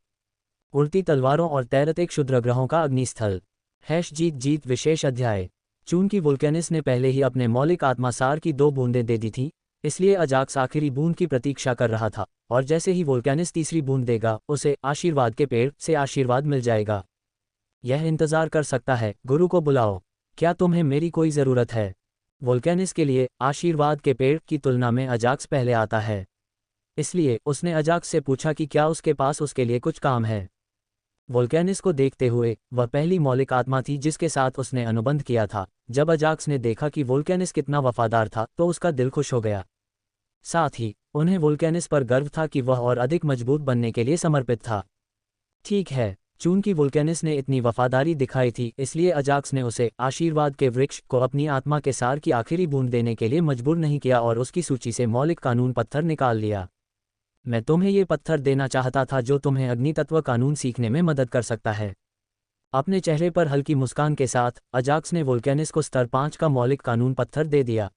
उड़ती तलवारों और तैरते क्षुद्रग्रहों का अग्निस्थल। जीत जीत विशेष अध्याय। चूंकि वोल्केनिस ने पहले ही अपने मौलिक आत्मा सार की 2 बूंदें दे दी थी, इसलिए अजाक्स आखिरी बूंद की प्रतीक्षा कर रहा था, और जैसे ही वोल्केनिस तीसरी बूंद देगा, उसे आशीर्वाद के पेड़ से आशीर्वाद मिल जाएगा। यह इंतजार कर सकता है, गुरु को बुलाओ। क्या तुम्हें मेरी कोई ज़रूरत है? वोल्केनिस के लिए आशीर्वाद के पेड़ की तुलना में अजाक्स पहले आता है, इसलिए उसने अजाक्स से पूछा कि क्या उसके पास उसके लिए कुछ काम है। वोल्केनिस को देखते हुए वह पहली मौलिक आत्मा थी जिसके साथ उसने अनुबंध किया था। जब अजाक्स ने देखा कि वोल्केनिस कितना वफादार था, तो उसका दिल खुश हो गया। साथ ही उन्हें वोल्केनिस पर गर्व था कि वह और अधिक मजबूत बनने के लिए समर्पित था। ठीक है, चूंकि वोल्केनिस ने इतनी वफादारी दिखाई थी, इसलिए अजाक्स ने उसे आशीर्वाद के वृक्ष को अपनी आत्मा के सार की आखिरी बूंद देने के लिए मजबूर नहीं किया और उसकी सूची से मौलिक कानून पत्थर निकाल लिया। मैं तुम्हें ये पत्थर देना चाहता था जो तुम्हें अग्नि तत्व कानून सीखने में मदद कर सकता है। अपने चेहरे पर हल्की मुस्कान के साथ अजाक्स ने वोल्केनिस को स्तर 5 का मौलिक कानून पत्थर दे दिया।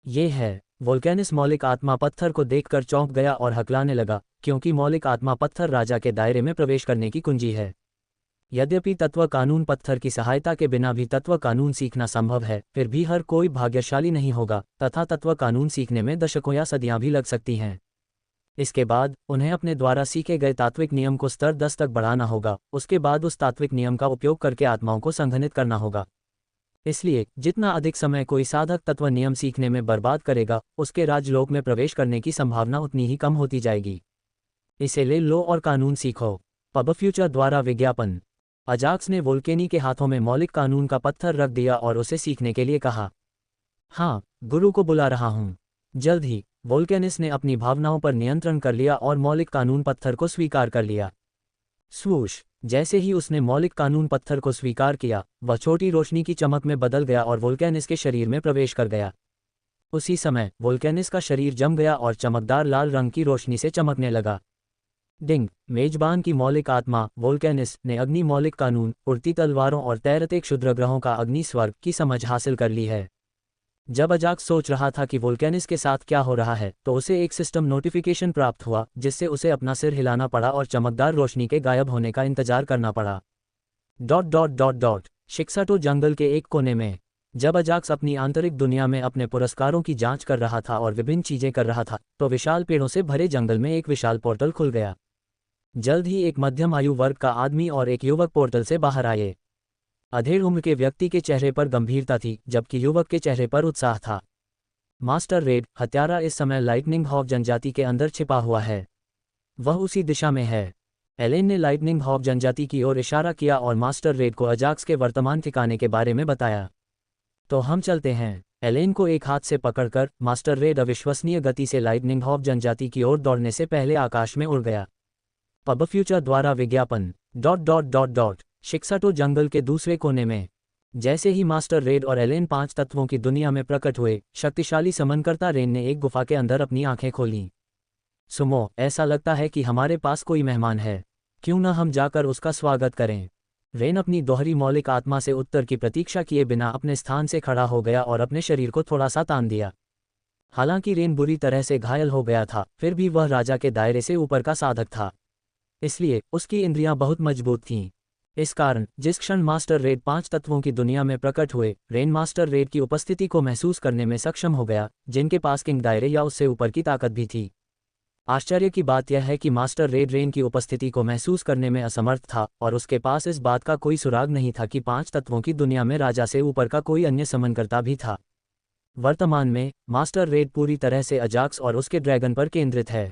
ये है। वोल्केनिस मौलिक आत्मा पत्थर को देखकर चौंक गया और हकलाने लगा, क्योंकि मौलिक आत्मा पत्थर राजा के दायरे में प्रवेश करने की कुंजी है। यद्यपि तत्व कानून पत्थर की सहायता के बिना भी तत्व कानून सीखना संभव है, फिर भी हर कोई भाग्यशाली नहीं होगा, तथा तत्व कानून सीखने में दशकों या सदियां भी लग सकती हैं। इसके बाद उन्हें अपने द्वारा सीखे गए तात्विक नियम को स्तर 10 तक बढ़ाना होगा। उसके बाद उस तात्विक नियम का उपयोग करके आत्माओं को संघनित करना होगा। इसलिए जितना अधिक समय कोई साधक तत्व नियम सीखने में बर्बाद करेगा, उसके राजलोक में प्रवेश करने की संभावना उतनी ही कम होती जाएगी। इसे ले लो और कानून सीखो। पब फ्यूचर द्वारा विज्ञापन। अजाक्स ने वोल्केनी के हाथों में मौलिक कानून का पत्थर रख दिया और उसे सीखने के लिए कहा। हाँ, गुरु को बुला रहा हूँ। जल्द ही वोल्केनिस ने अपनी भावनाओं पर नियंत्रण कर लिया और मौलिक कानून पत्थर को स्वीकार कर लिया। स्वूश, जैसे ही उसने मौलिक कानून पत्थर को स्वीकार किया, वह छोटी रोशनी की चमक में बदल गया और वोल्केनिस के शरीर में प्रवेश कर गया। उसी समय वोल्केनिस का शरीर जम गया और चमकदार लाल रंग की रोशनी से चमकने लगा। डिंग, मेजबान की मौलिक आत्मा वोल्केनिस ने अग्नि मौलिक कानून, उड़ती तलवारों और तैरते क्षुद्रग्रहों का अग्नि स्वर्ग की समझ हासिल कर ली है। जब अजाक्स सोच रहा था कि वोल्केनिस के साथ क्या हो रहा है, तो उसे एक सिस्टम नोटिफिकेशन प्राप्त हुआ, जिससे उसे अपना सिर हिलाना पड़ा और चमकदार रोशनी के गायब होने का इंतजार करना पड़ा। शिक्साटो जंगल के एक कोने में जब अजाक्स अपनी आंतरिक दुनिया में अपने पुरस्कारों की जांच कर रहा था और विभिन्न चीजें कर रहा था, तो विशाल पेड़ों से भरे जंगल में एक विशाल पोर्टल खुल गया। जल्द ही एक मध्यम आयु वर्ग का आदमी और एक युवक पोर्टल से बाहर आए। अधेड़ उम्र के व्यक्ति के चेहरे पर गंभीरता थी, जबकि युवक के चेहरे पर उत्साह था। मास्टर रेड, हत्यारा इस समय लाइटनिंग हॉक जनजाति के अंदर छिपा हुआ है। वह उसी दिशा में है। एलेन ने लाइटनिंग हॉक जनजाति की ओर इशारा किया और मास्टर रेड को अजाक्स के वर्तमान ठिकाने के बारे में बताया। तो हम चलते हैं। एलेन को एक हाथ से पकड़कर मास्टर रेड अविश्वसनीय गति से लाइटनिंग हॉक जनजाति की ओर दौड़ने से पहले आकाश में उड़ गया। पब फ्यूचर द्वारा विज्ञापन शिक्साटो जंगल के दूसरे कोने में। जैसे ही मास्टर रेड और एलेन 5 तत्वों की दुनिया में प्रकट हुए, शक्तिशाली समनकर्ता रेन ने एक गुफा के अंदर अपनी आंखें खोलीं। सुमो, ऐसा लगता है कि हमारे पास कोई मेहमान है। क्यों न हम जाकर उसका स्वागत करें। रेन अपनी दोहरी मौलिक आत्मा से उत्तर की प्रतीक्षा किए बिना अपने स्थान से खड़ा हो गया और अपने शरीर को थोड़ा सा तान दिया। हालांकि रेन बुरी तरह से घायल हो गया था, फिर भी वह राजा के दायरे से ऊपर का साधक था। इसलिए उसकी इंद्रियां बहुत मजबूत थीं। इस कारण जिस क्षण मास्टर रेड 5 तत्वों की दुनिया में प्रकट हुए, रेन मास्टर रेड की उपस्थिति को महसूस करने में सक्षम हो गया, जिनके पास किंग दायरे या उससे ऊपर की ताकत भी थी। आश्चर्य की बात यह है कि मास्टर रेड रेन की उपस्थिति को महसूस करने में असमर्थ था और उसके पास इस बात का कोई सुराग नहीं था कि 5 तत्वों की दुनिया में राजा से ऊपर का कोई अन्य समनकर्ता भी था। वर्तमान में मास्टर रेड पूरी तरह से अजाक्स और उसके ड्रैगन पर केंद्रित है।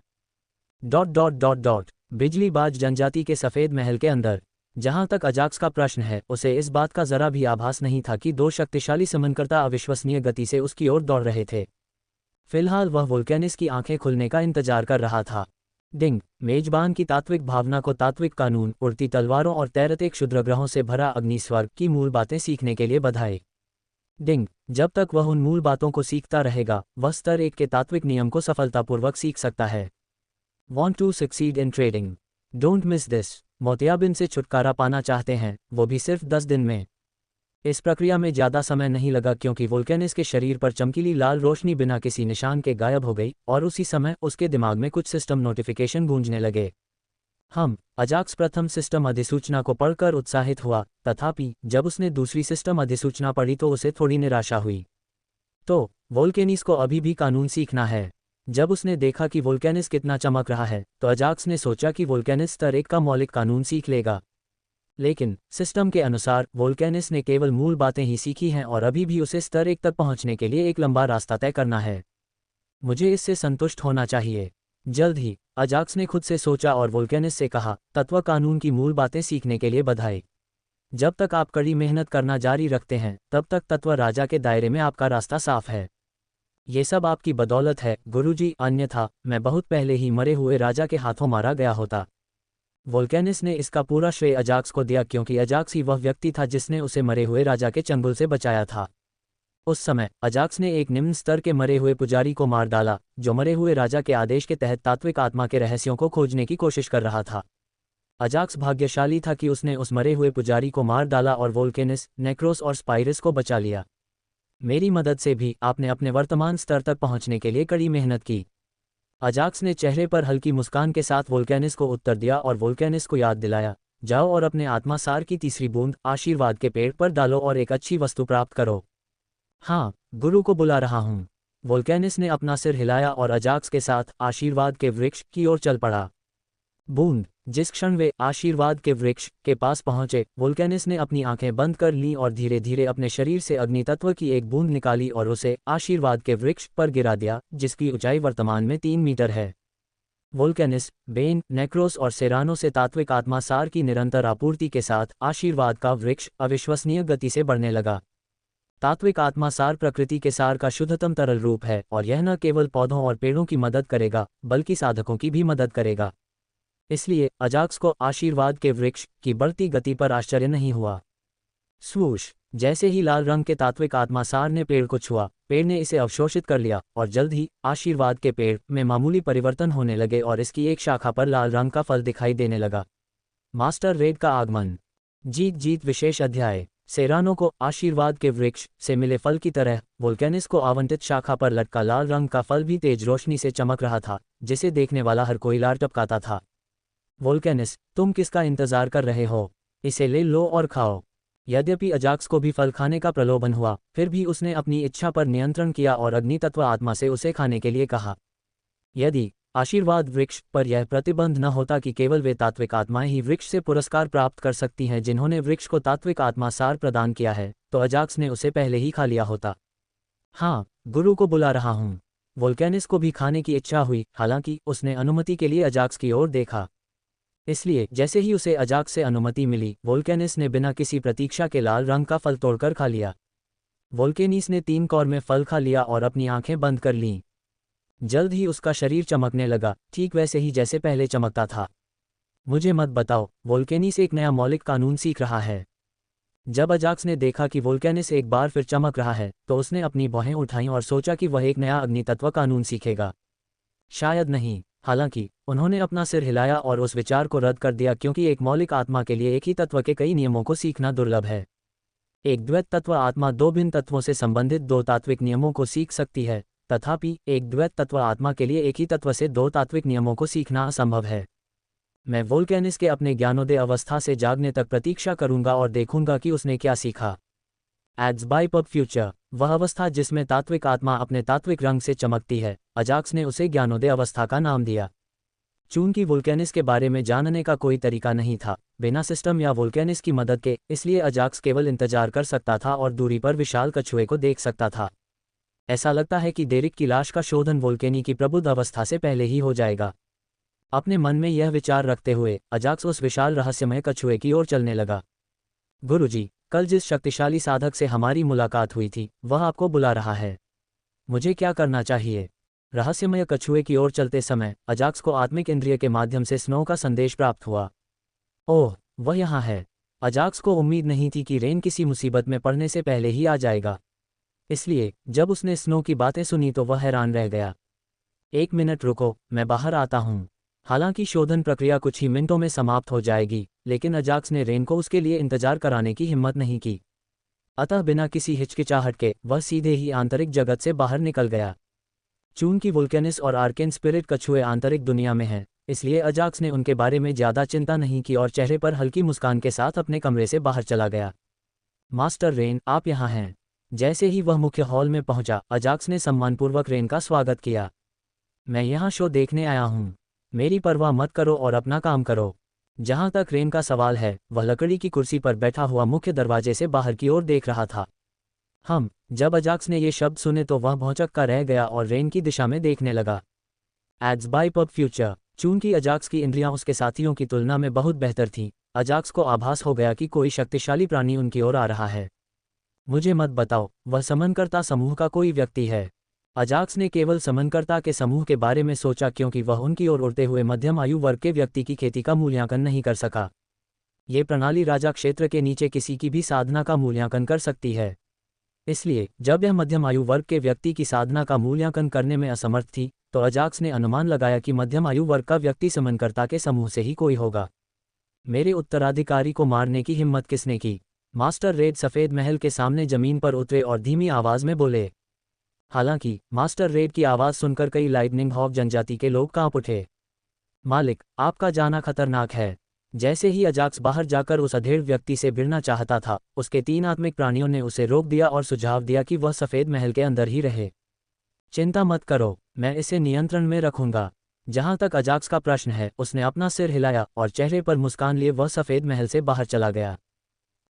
बिजलीबाज जनजाति के सफ़ेद महल के अंदर। जहां तक अजाक्स का प्रश्न है, उसे इस बात का जरा भी आभास नहीं था कि 2 शक्तिशाली समनकर्ता अविश्वसनीय गति से उसकी ओर दौड़ रहे थे। फिलहाल वह वोल्केनिस की आंखें खुलने का इंतजार कर रहा था। डिंग, मेजबान की तात्विक भावना को तात्विक कानून, उड़ती तलवारों और तैरते क्षुद्रग्रहों से भरा अग्निस्वर्ग की मूल बातें सीखने के लिए बधाई। डिंग, जब तक वह उन मूल बातों को सीखता रहेगा, वह स्तर 1 के तात्विक नियम को सफलतापूर्वक सीख सकता है। Want to succeed in trading? Don't miss this. मोतियाबिंद से छुटकारा पाना चाहते हैं, वो भी सिर्फ 10 दिन में। इस प्रक्रिया में ज़्यादा समय नहीं लगा क्योंकि वोल्केनिस के शरीर पर चमकीली लाल रोशनी बिना किसी निशान के गायब हो गई और उसी समय उसके दिमाग में कुछ सिस्टम नोटिफिकेशन गूंजने लगे। अजाक्स प्रथम सिस्टम अधिसूचना को पढ़कर उत्साहित हुआ, तथापि जब उसने दूसरी सिस्टम अधिसूचना पढ़ी तो उसे थोड़ी निराशा हुई। तो वोल्केनिस को अभी भी कानून सीखना है। जब उसने देखा कि वोल्केनिस कितना चमक रहा है, तो अजाक्स ने सोचा कि वोल्केनिस स्तर 1 का मौलिक कानून सीख लेगा। लेकिन सिस्टम के अनुसार वोल्केनिस ने केवल मूल बातें ही सीखी हैं और अभी भी उसे स्तर 1 तक पहुंचने के लिए एक लंबा रास्ता तय करना है। मुझे इससे संतुष्ट होना चाहिए। जल्द ही अजाक्स ने खुद से सोचा और वोल्केनिस से कहा, तत्व कानून की मूल बातें सीखने के लिए बधाई। जब तक आप कड़ी मेहनत करना जारी रखते हैं, तब तक तत्व राजा के दायरे में आपका रास्ता साफ है। ये सब आपकी बदौलत है गुरुजी, अन्यथा मैं बहुत पहले ही मरे हुए राजा के हाथों मारा गया होता। वोल्केनिस ने इसका पूरा श्रेय अजाक्स को दिया क्योंकि अजाक्स ही वह व्यक्ति था जिसने उसे मरे हुए राजा के चंगुल से बचाया था। उस समय अजाक्स ने एक निम्न स्तर के मरे हुए पुजारी को मार डाला, जो मरे हुए राजा के आदेश के तहत तात्विक आत्मा के रहस्यों को खोजने की कोशिश कर रहा था। अजाक्स भाग्यशाली था कि उसने उस मरे हुए पुजारी को मार डाला और वोल्केनिस, नेक्रोस और स्पाइरस को बचा लिया। मेरी मदद से भी आपने अपने वर्तमान स्तर तक पहुंचने के लिए कड़ी मेहनत की। अजाक्स ने चेहरे पर हल्की मुस्कान के साथ वोल्केनिस को उत्तर दिया और वोल्केनिस को याद दिलाया, जाओ और अपने आत्मा सार की तीसरी बूंद आशीर्वाद के पेड़ पर डालो और एक अच्छी वस्तु प्राप्त करो। हाँ, गुरु को बुला रहा हूँ। वोल्केनिस ने अपना सिर हिलाया और अजाक्स के साथ आशीर्वाद के वृक्ष की ओर चल पड़ा। बूंद। जिस क्षण वे आशीर्वाद के वृक्ष के पास पहुंचे, वोल्केनिस ने अपनी आंखें बंद कर लीं और धीरे धीरे अपने शरीर से अग्नि तत्व की एक बूंद निकाली और उसे आशीर्वाद के वृक्ष पर गिरा दिया, जिसकी ऊंचाई वर्तमान में 3 मीटर है। वोल्केनिस, बेन, नेक्रोस और सेरानो से तात्विक आत्मा सार की निरंतर आपूर्ति के साथ आशीर्वाद का वृक्ष अविश्वसनीय गति से बढ़ने लगा। तात्विक आत्मा सार प्रकृति के सार का शुद्धतम तरल रूप है और यह न केवल पौधों और पेड़ों की मदद करेगा, बल्कि साधकों की भी मदद करेगा। इसलिए अजाक्स को आशीर्वाद के वृक्ष की बढ़ती गति पर आश्चर्य नहीं हुआ। स्वूश। जैसे ही लाल रंग के तात्विक आत्मा सार ने पेड़ को छुआ, पेड़ ने इसे अवशोषित कर लिया और जल्द ही आशीर्वाद के पेड़ में मामूली परिवर्तन होने लगे और इसकी एक शाखा पर लाल रंग का फल दिखाई देने लगा। मास्टर रेड का आगमन। जीत विशेष अध्याय। सेरानो को आशीर्वाद के वृक्ष से मिले फल की तरह वोल्केनिस को आवंटित शाखा पर लटका लाल रंग का फल भी तेज रोशनी से चमक रहा था, जिसे देखने वाला हर कोई लार टपकाता था। वोल्केनिस, तुम किसका इंतजार कर रहे हो? इसे ले लो और खाओ। यद्यपि अजाक्स को भी फल खाने का प्रलोभन हुआ, फिर भी उसने अपनी इच्छा पर नियंत्रण किया और अग्नि तत्व आत्मा से उसे खाने के लिए कहा। यदि आशीर्वाद वृक्ष पर यह प्रतिबंध न होता कि केवल वे तात्विक आत्माएं ही वृक्ष से पुरस्कार प्राप्त कर सकती हैं जिन्होंने वृक्ष को तात्विक आत्मा सार प्रदान किया है, तो अजाक्स ने उसे पहले ही खा लिया होता। हाँ, गुरु को बुला रहा हूँ। वोल्केनिस को भी खाने की इच्छा हुई, हालांकि उसने अनुमति के लिए अजाक्स की ओर देखा। इसलिए जैसे ही उसे अजाक्स से अनुमति मिली, वोल्केनिस ने बिना किसी प्रतीक्षा के लाल रंग का फल तोड़कर खा लिया। वोल्केनिस ने 3 कौर में फल खा लिया और अपनी आंखें बंद कर लीं। जल्द ही उसका शरीर चमकने लगा, ठीक वैसे ही जैसे पहले चमकता था। मुझे मत बताओ, वोल्केनिस एक नया मौलिक कानून सीख रहा है। जब अजाक्स ने देखा कि वोल्केनिस एक बार फिर चमक रहा है, तो उसने अपनी भौहें उठाईं और सोचा कि वह एक नया अग्नितत्व कानून सीखेगा। शायद नहीं। हालांकि उन्होंने अपना सिर हिलाया और उस विचार को रद्द कर दिया, क्योंकि एक मौलिक आत्मा के लिए एक ही तत्व के कई नियमों को सीखना दुर्लभ है। एक द्वैत तत्व आत्मा 2 भिन्न तत्वों से संबंधित 2 तात्विक नियमों को सीख सकती है, तथापि एक द्वैत तत्व आत्मा के लिए एक ही तत्व से 2 तात्विक नियमों को सीखना असंभव है। मैं वोल्केनिस के अपने ज्ञानोदय अवस्था से जागने तक प्रतीक्षा करूंगा और देखूंगा कि उसने क्या सीखा। एड्स बाय पब फ्यूचर, वह अवस्था जिसमें तात्विक आत्मा अपने तात्विक रंग से चमकती है, अजाक्स ने उसे ज्ञानोदय अवस्था का नाम दिया। चूंकि वोल्केनिस के बारे में जानने का कोई तरीका नहीं था बिना सिस्टम या वोल्केनिस की मदद के, इसलिए अजाक्स केवल इंतजार कर सकता था और दूरी पर विशाल कछुए को देख सकता था। ऐसा लगता है कि डेरिक की लाश का शोधन वोल्केनी की प्रबुद्ध अवस्था से पहले ही हो जाएगा। अपने मन में यह विचार रखते हुए अजाक्स उस विशाल रहस्यमय कछुए की ओर चलने लगा। गुरुजी, कल जिस शक्तिशाली साधक से हमारी मुलाकात हुई थी, वह आपको बुला रहा है। मुझे क्या करना चाहिए? रहस्यमय कछुए की ओर चलते समय अजाक्स को आत्मिक इंद्रिय के माध्यम से स्नो का संदेश प्राप्त हुआ। ओह, वह यहाँ है। अजाक्स को उम्मीद नहीं थी कि रेन किसी मुसीबत में पड़ने से पहले ही आ जाएगा। इसलिए जब उसने स्नो की बातें सुनी तो वह हैरान रह गया। 1 मिनट रुको, मैं बाहर आता हूँ। हालांकि शोधन प्रक्रिया कुछ ही मिनटों में समाप्त हो जाएगी, लेकिन अजाक्स ने रेन को उसके लिए इंतजार कराने की हिम्मत नहीं की। अतः बिना किसी हिचकिचाहट के वह सीधे ही आंतरिक जगत से बाहर निकल गया। चूंकि वोल्केनिस और आर्केन स्पिरिट कछुए आंतरिक दुनिया में हैं, इसलिए अजाक्स ने उनके बारे में ज़्यादा चिंता नहीं की और चेहरे पर हल्की मुस्कान के साथ अपने कमरे से बाहर चला गया। मास्टर रेन, आप यहाँ हैं। जैसे ही वह मुख्य हॉल में पहुंचा, अजाक्स ने सम्मानपूर्वक रेन का स्वागत किया। मैं यहाँ शो देखने आया हूँ। मेरी परवाह मत करो और अपना काम करो। जहाँ तक रेन का सवाल है, वह लकड़ी की कुर्सी पर बैठा हुआ मुख्य दरवाजे से बाहर की ओर देख रहा था। जब अजाक्स ने ये शब्द सुने तो वह भौंचक्का रह गया और रेन की दिशा में देखने लगा। एड्स बाय पब फ्यूचर, चूंकि अजाक्स की इंद्रियां उसके साथियों की तुलना में बहुत बेहतर थीं, अजाक्स को आभास हो गया कि कोई शक्तिशाली प्राणी उनकी ओर आ रहा है। मुझे मत बताओ, वह समनकर्ता समूह का कोई व्यक्ति है। अजाक्स ने केवल समनकर्ता के समूह के बारे में सोचा, क्योंकि वह उनकी ओर उड़ते हुए मध्यम आयु वर्ग के व्यक्ति की खेती का मूल्यांकन नहीं कर सका। ये प्रणाली राजा क्षेत्र के नीचे किसी की भी साधना का मूल्यांकन कर सकती है। इसलिए जब यह मध्यम आयु वर्ग के व्यक्ति की साधना का मूल्यांकन करने में असमर्थ थी, तो अजाक्स ने अनुमान लगाया कि मध्यम आयु वर्ग का व्यक्ति समनकर्ता के समूह से ही कोई होगा। मेरे उत्तराधिकारी को मारने की हिम्मत किसने की? मास्टर रेड सफ़ेद महल के सामने जमीन पर उतरे और धीमी आवाज में बोले। हालांकि मास्टर रेड की आवाज़ सुनकर कई लाइटनिंग हॉक जनजाति के लोग कांप उठे। मालिक, आपका जाना खतरनाक है। जैसे ही अजाक्स बाहर जाकर उस अधेड़ व्यक्ति से भिड़ना चाहता था, उसके 3 आत्मिक प्राणियों ने उसे रोक दिया और सुझाव दिया कि वह सफ़ेद महल के अंदर ही रहे। चिंता मत करो, मैं इसे नियंत्रण में रखूंगा। जहां तक अजाक्स का प्रश्न है, उसने अपना सिर हिलाया और चेहरे पर मुस्कान लिए वह सफ़ेद महल से बाहर चला गया।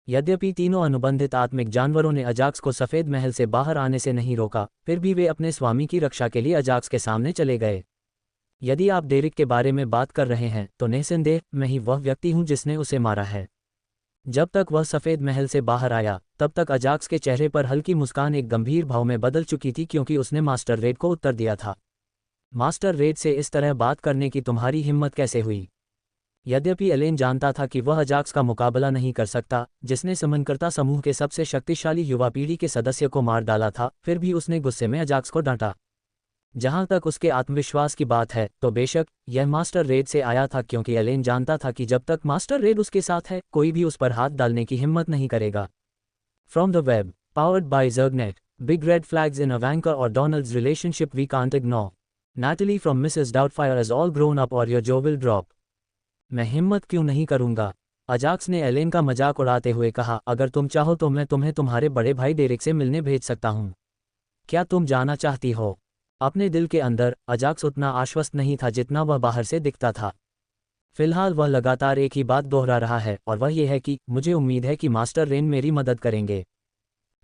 यद्यपि तीनों अनुबंधित आत्मिक जानवरों ने अजाक्स को सफ़ेद महल से बाहर आने से नहीं रोका, फिर भी वे अपने स्वामी की रक्षा के लिए अजाक्स के सामने चले गए। यदि आप डेरिक के बारे में बात कर रहे हैं, तो निस्संदेह मैं ही वह व्यक्ति हूं जिसने उसे मारा है। जब तक वह सफ़ेद महल से बाहर आया, तब तक अजाक्स के चेहरे पर हल्की मुस्कान एक गंभीर भाव में बदल चुकी थी, क्योंकि उसने मास्टर रेड को उत्तर दिया था। मास्टर रेड से इस तरह बात करने की तुम्हारी हिम्मत कैसे हुई? यद्यपि एलेन जानता था कि वह अजाक्स का मुकाबला नहीं कर सकता, जिसने समनकर्ता समूह के सबसे शक्तिशाली युवा पीढ़ी के सदस्य को मार डाला था, फिर भी उसने गुस्से में अजाक्स को डांटा। जहां तक उसके आत्मविश्वास की बात है, तो बेशक यह मास्टर रेड से आया था, क्योंकि एलेन जानता था कि जब तक मास्टर रेड उसके साथ है, कोई भी उस पर हाथ डालने की हिम्मत नहीं करेगा। From the web, powered by Zergnet, big red flags in Ivanka और Donald's relationship we can't ignore. Natalie from Mrs Doubtfire is all grown up और योर जो विल ड्रॉप। मैं हिम्मत क्यों नहीं करूंगा? अजाक्स ने एलेन का मजाक उड़ाते हुए कहा, अगर तुम चाहो तो मैं तुम्हें तुम्हारे बड़े भाई डेरिक से मिलने भेज सकता हूं। क्या तुम जाना चाहती हो? अपने दिल के अंदर अजाक्स उतना आश्वस्त नहीं था जितना वह बाहर से दिखता था। फिलहाल वह लगातार एक ही बात दोहरा रहा है और वह ये है कि मुझे उम्मीद है कि मास्टर रेन मेरी मदद करेंगे।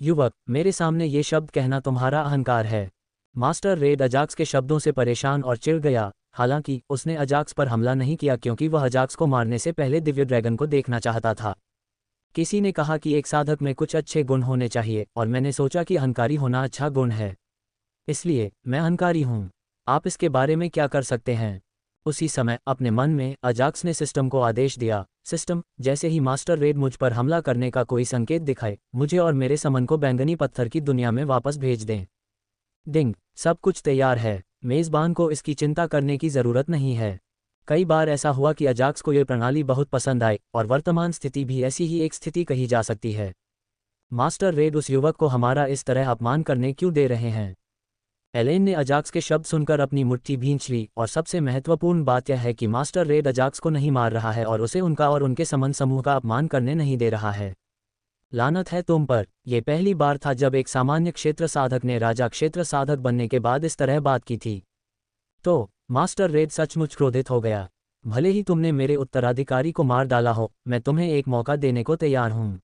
युवक, मेरे सामने ये शब्द कहना तुम्हारा अहंकार है। मास्टर रेड अजाक्स के शब्दों से परेशान और चिढ़ गया। हालांकि उसने अजाक्स पर हमला नहीं किया क्योंकि वह अजाक्स को मारने से पहले दिव्य ड्रैगन को देखना चाहता था। किसी ने कहा कि एक साधक में कुछ अच्छे गुण होने चाहिए और मैंने सोचा कि अहंकारी होना अच्छा गुण है, इसलिए मैं अहंकारी हूँ। आप इसके बारे में क्या कर सकते हैं? उसी समय अपने मन में अजाक्स ने सिस्टम को आदेश दिया, सिस्टम, जैसे ही मास्टर रेड मुझ पर हमला करने का कोई संकेत दिखाए, मुझे और मेरे समन को बैंगनी पत्थर की दुनिया में वापस भेज दें। डिंग, सब कुछ तैयार है। मेज़बान को इसकी चिंता करने की ज़रूरत नहीं है। कई बार ऐसा हुआ कि अजाक्स को यह प्रणाली बहुत पसंद आई और वर्तमान स्थिति भी ऐसी ही एक स्थिति कही जा सकती है। मास्टर रेड उस युवक को हमारा इस तरह अपमान करने क्यों दे रहे हैं? एलेन ने अजाक्स के शब्द सुनकर अपनी मुट्ठी भींच ली और सबसे महत्वपूर्ण बात यह है कि मास्टर रेड अजाक्स को नहीं मार रहा है और उसे उनका और उनके समन समूह का अपमान करने नहीं दे रहा है। लानत है तुम पर। यह पहली बार था जब एक सामान्य क्षेत्र साधक ने राजा क्षेत्र साधक बनने के बाद इस तरह बात की थी। तो मास्टर रेड सचमुच क्रोधित हो गया। भले ही तुमने मेरे उत्तराधिकारी को मार डाला हो, मैं तुम्हें एक मौका देने को तैयार हूं।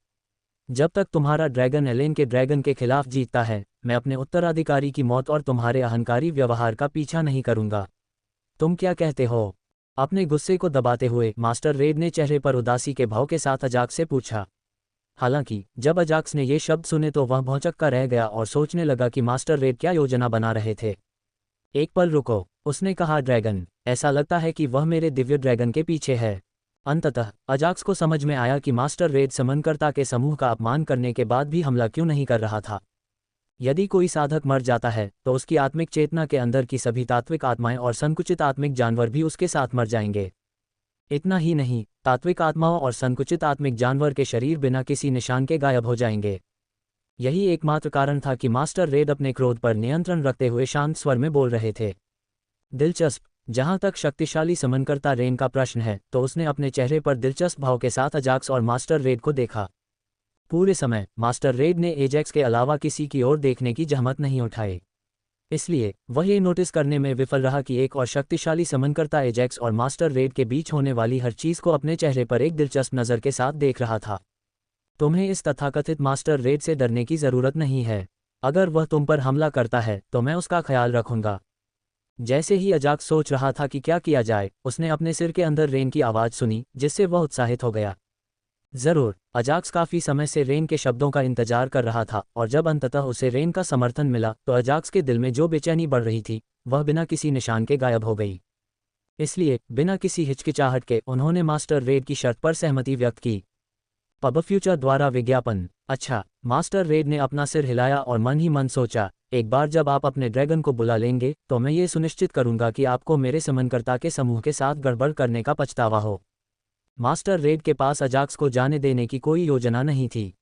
जब तक तुम्हारा ड्रैगन एलेन के ड्रैगन के खिलाफ जीतता है, मैं अपने उत्तराधिकारी की मौत और तुम्हारे अहंकारी व्यवहार का पीछा नहीं करूंगा। तुम क्या कहते हो? अपने गुस्से को दबाते हुए मास्टर रेड ने चेहरे पर उदासी के भाव के साथ अजाक्स से पूछा। हालांकि जब अजाक्स ने ये शब्द सुने तो वह भौंचक्का रह गया और सोचने लगा कि मास्टर रेड क्या योजना बना रहे थे। एक पल रुको, उसने कहा, ड्रैगन, ऐसा लगता है कि वह मेरे दिव्य ड्रैगन के पीछे है। अंततः अजाक्स को समझ में आया कि मास्टर रेड समनकर्ता के समूह का अपमान करने के बाद भी हमला क्यों नहीं कर रहा था। यदि कोई साधक मर जाता है तो उसकी आत्मिक चेतना के अंदर की सभी तात्विक आत्माएं और संकुचित आत्मिक जानवर भी उसके साथ मर जाएंगे। इतना ही नहीं, तात्विक आत्माओं और संकुचित आत्मिक जानवर के शरीर बिना किसी निशान के गायब हो जाएंगे। यही एकमात्र कारण था कि मास्टर रेड अपने क्रोध पर नियंत्रण रखते हुए शांत स्वर में बोल रहे थे। दिलचस्प। जहां तक शक्तिशाली समनकर्ता रेन का प्रश्न है, तो उसने अपने चेहरे पर दिलचस्प भाव के साथ अजाक्स और मास्टर रेड को देखा। पूरे समय मास्टर रेड ने एजेक्स के अलावा किसी की ओर देखने की जहमत नहीं उठाई। इसलिए वह ये नोटिस करने में विफल रहा कि एक और शक्तिशाली समनकर्ता एजेक्स और मास्टर रेड के बीच होने वाली हर चीज को अपने चेहरे पर एक दिलचस्प नज़र के साथ देख रहा था। तुम्हें इस तथाकथित मास्टर रेड से डरने की जरूरत नहीं है। अगर वह तुम पर हमला करता है तो मैं उसका ख्याल रखूंगा। जैसे ही अजाक्स सोच रहा था कि क्या किया जाए, उसने अपने सिर के अंदर रेन की आवाज़ सुनी, जिससे वह उत्साहित हो गया। जरूर। अजाक्स काफ़ी समय से रेन के शब्दों का इंतजार कर रहा था और जब अंततः उसे रेन का समर्थन मिला तो अजाक्स के दिल में जो बेचैनी बढ़ रही थी वह बिना किसी निशान के गायब हो गई। इसलिए बिना किसी हिचकिचाहट के उन्होंने मास्टर रेड की शर्त पर सहमति व्यक्त की। पब फ्यूचर द्वारा विज्ञापन। अच्छा। मास्टर रेड ने अपना सिर हिलाया और मन ही मन सोचा, एक बार जब आप अपने ड्रैगन को बुला लेंगे तो मैं ये सुनिश्चित करूंगा कि आपको मेरे समनकर्ता के समूह के साथ गड़बड़ करने का पछतावा हो। मास्टर रेड के पास अजाक्स को जाने देने की कोई योजना नहीं थी।